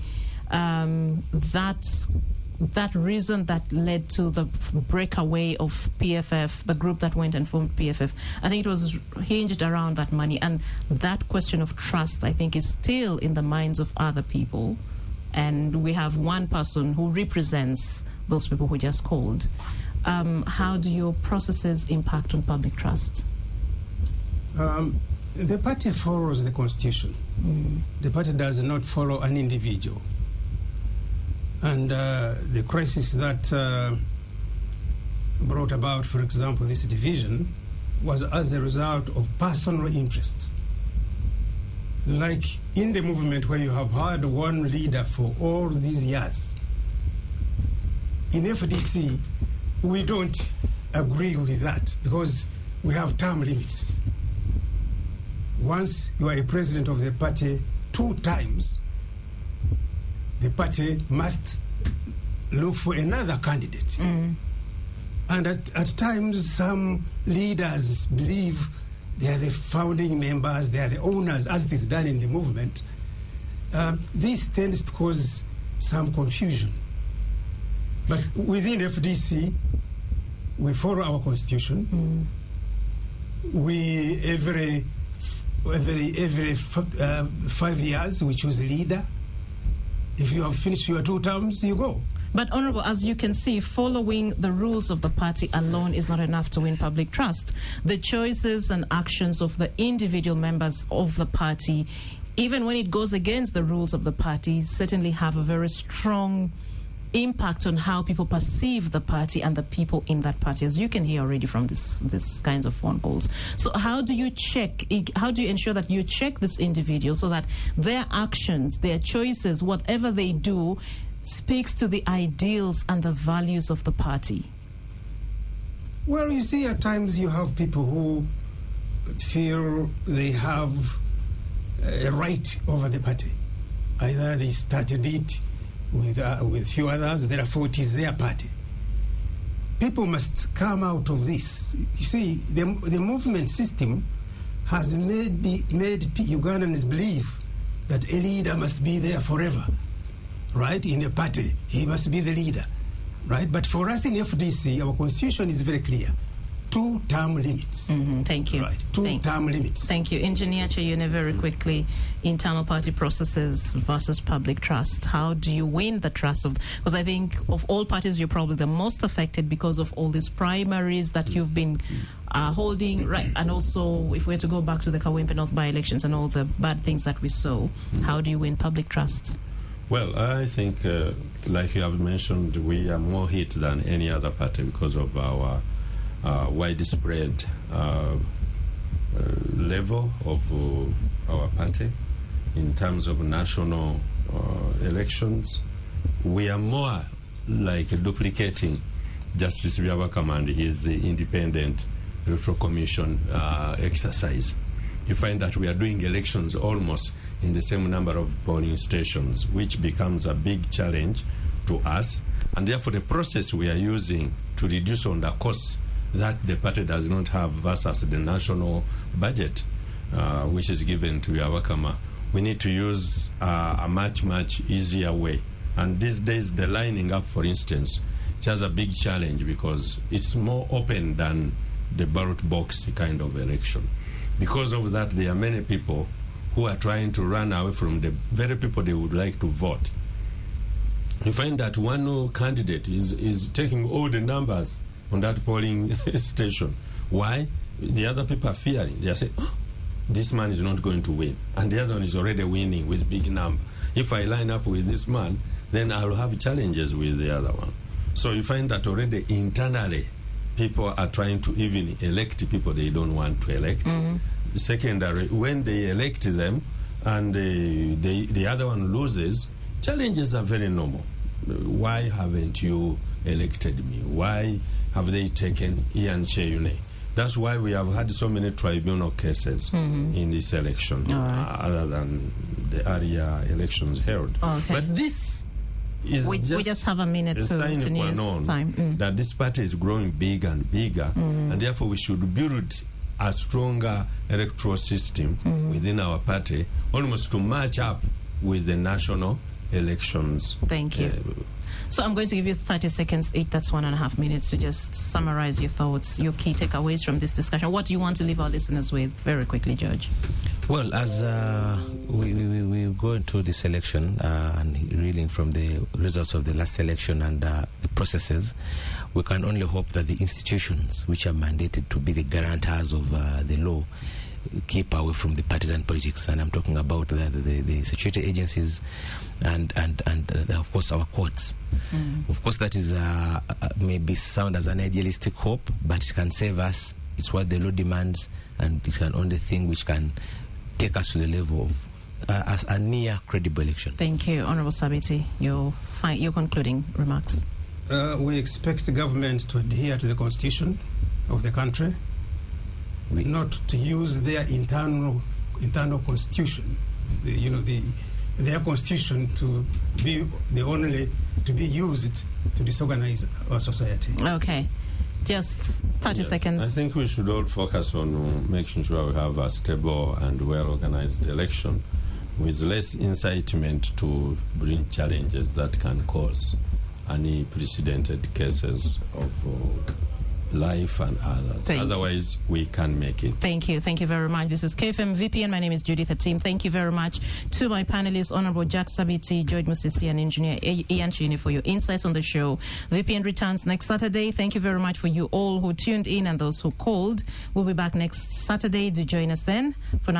that reason that led to the breakaway of PFF, the group that went and formed PFF, I think it was hinged around that money. And that question of trust, I think, is still in the minds of other people. And we have one person who represents those people who just called. How do your processes impact on public trust? The party follows the Constitution. The party does not follow an individual. And the crisis that brought about, for example, this division was as a result of personal interest. Like in the movement where you have had one leader for all these years, in FDC, we don't agree with that because we have term limits. Once you are a president of the party 2 times, the party must look for another candidate. And at times, some leaders believe they are the founding members, they are the owners, as it is done in the movement. This tends to cause some confusion. But within FDC, we follow our constitution. We every 5 years we choose a leader. If you have finished your 2 terms, you go. But, Honorable, as you can see, following the rules of the party alone is not enough to win public trust. The choices and actions of the individual members of the party, even when it goes against the rules of the party, certainly have a very strong impact on how people perceive the party and the people in that party, as you can hear already from this kinds of phone calls. So how do you ensure that you check this individual so that their actions, their choices, whatever they do, speaks to the ideals and the values of the party? Well, you see, at times you have people who feel they have a right over the party. Either they started it with few others, therefore it is their party. People must come out of this. You see, the movement system has made Ugandans believe that a leader must be there forever. Right, in a party, he must be the leader, right? But for us in FDC, our constitution is very clear. 2-term limits. Thank you. Right, 2-term limits. Thank you. Engineer Chayune, very quickly, internal party processes versus public trust. How do you win the trust of, because I think of all parties, you're probably the most affected because of all these primaries that you've been holding, right? And also, if we're to go back to the Kawempe North by-elections and all the bad things that we saw, how do you win public trust? Well, I think, like you have mentioned, we are more hit than any other party because of our widespread level of our party in terms of national elections. We are more like duplicating Justice Byabakama and his independent electoral commission exercise. You find that we are doing elections almost in the same number of polling stations, which becomes a big challenge to us. And therefore, the process we are using to reduce on the costs that the party does not have versus the national budget, which is given to Byabakama, we need to use a much, much easier way. And these days, the lining up, for instance, it has a big challenge because it's more open than the ballot box kind of election. Because of that, there are many people who are trying to run away from the very people they would like to vote. You find that one candidate is taking all the numbers on that polling station. Why? The other people are fearing. They are saying, oh, this man is not going to win. And the other one is already winning with big number. If I line up with this man, then I'll have challenges with the other one. So you find that already internally, people are trying to even elect people they don't want to elect. Secondary, when they elect them and the other one loses, challenges are very normal. Why haven't you elected me? Why have they taken Ian Chayune? That's why we have had so many tribunal cases in this election, other than the earlier elections held. Okay. But this is we just have a minute to news time. That this party is growing bigger and bigger, and therefore we should build a stronger electoral system within our party, almost to match up with the national elections. Thank you. So I'm going to give you 30 seconds each. That's 1.5 minutes to just summarize your thoughts, your key takeaways from this discussion. What do you want to leave our listeners with very quickly, George? Well, as we go into this election and reeling from the results of the last election and the processes, we can only hope that the institutions which are mandated to be the guarantors of the law keep away from the partisan politics. And I'm talking about the security agencies and of course our courts. Of course, that is maybe sound as an idealistic hope, but it can save us. It's what the law demands, and it's an only thing which can take us to the level of a near credible election. Thank you, Honorable Sabiti. Your concluding remarks. We expect the government to adhere to the constitution of the country, not to use their internal constitution, their constitution to be used to disorganize our society. Okay. Just 30 seconds. I think we should all focus on making sure we have a stable and well-organized election with less incitement to bring challenges that can cause unprecedented cases of life and others. Otherwise, we can make it. Thank you. Thank you very much. This is KFM VPN. My name is Judith Atim. Thank you very much to my panelists, Honorable Jack Sabiti, George Musisi, and Engineer Ian Chini for your insights on the show. VPN returns next Saturday. Thank you very much for you all who tuned in and those who called. We'll be back next Saturday. Do join us then. For now,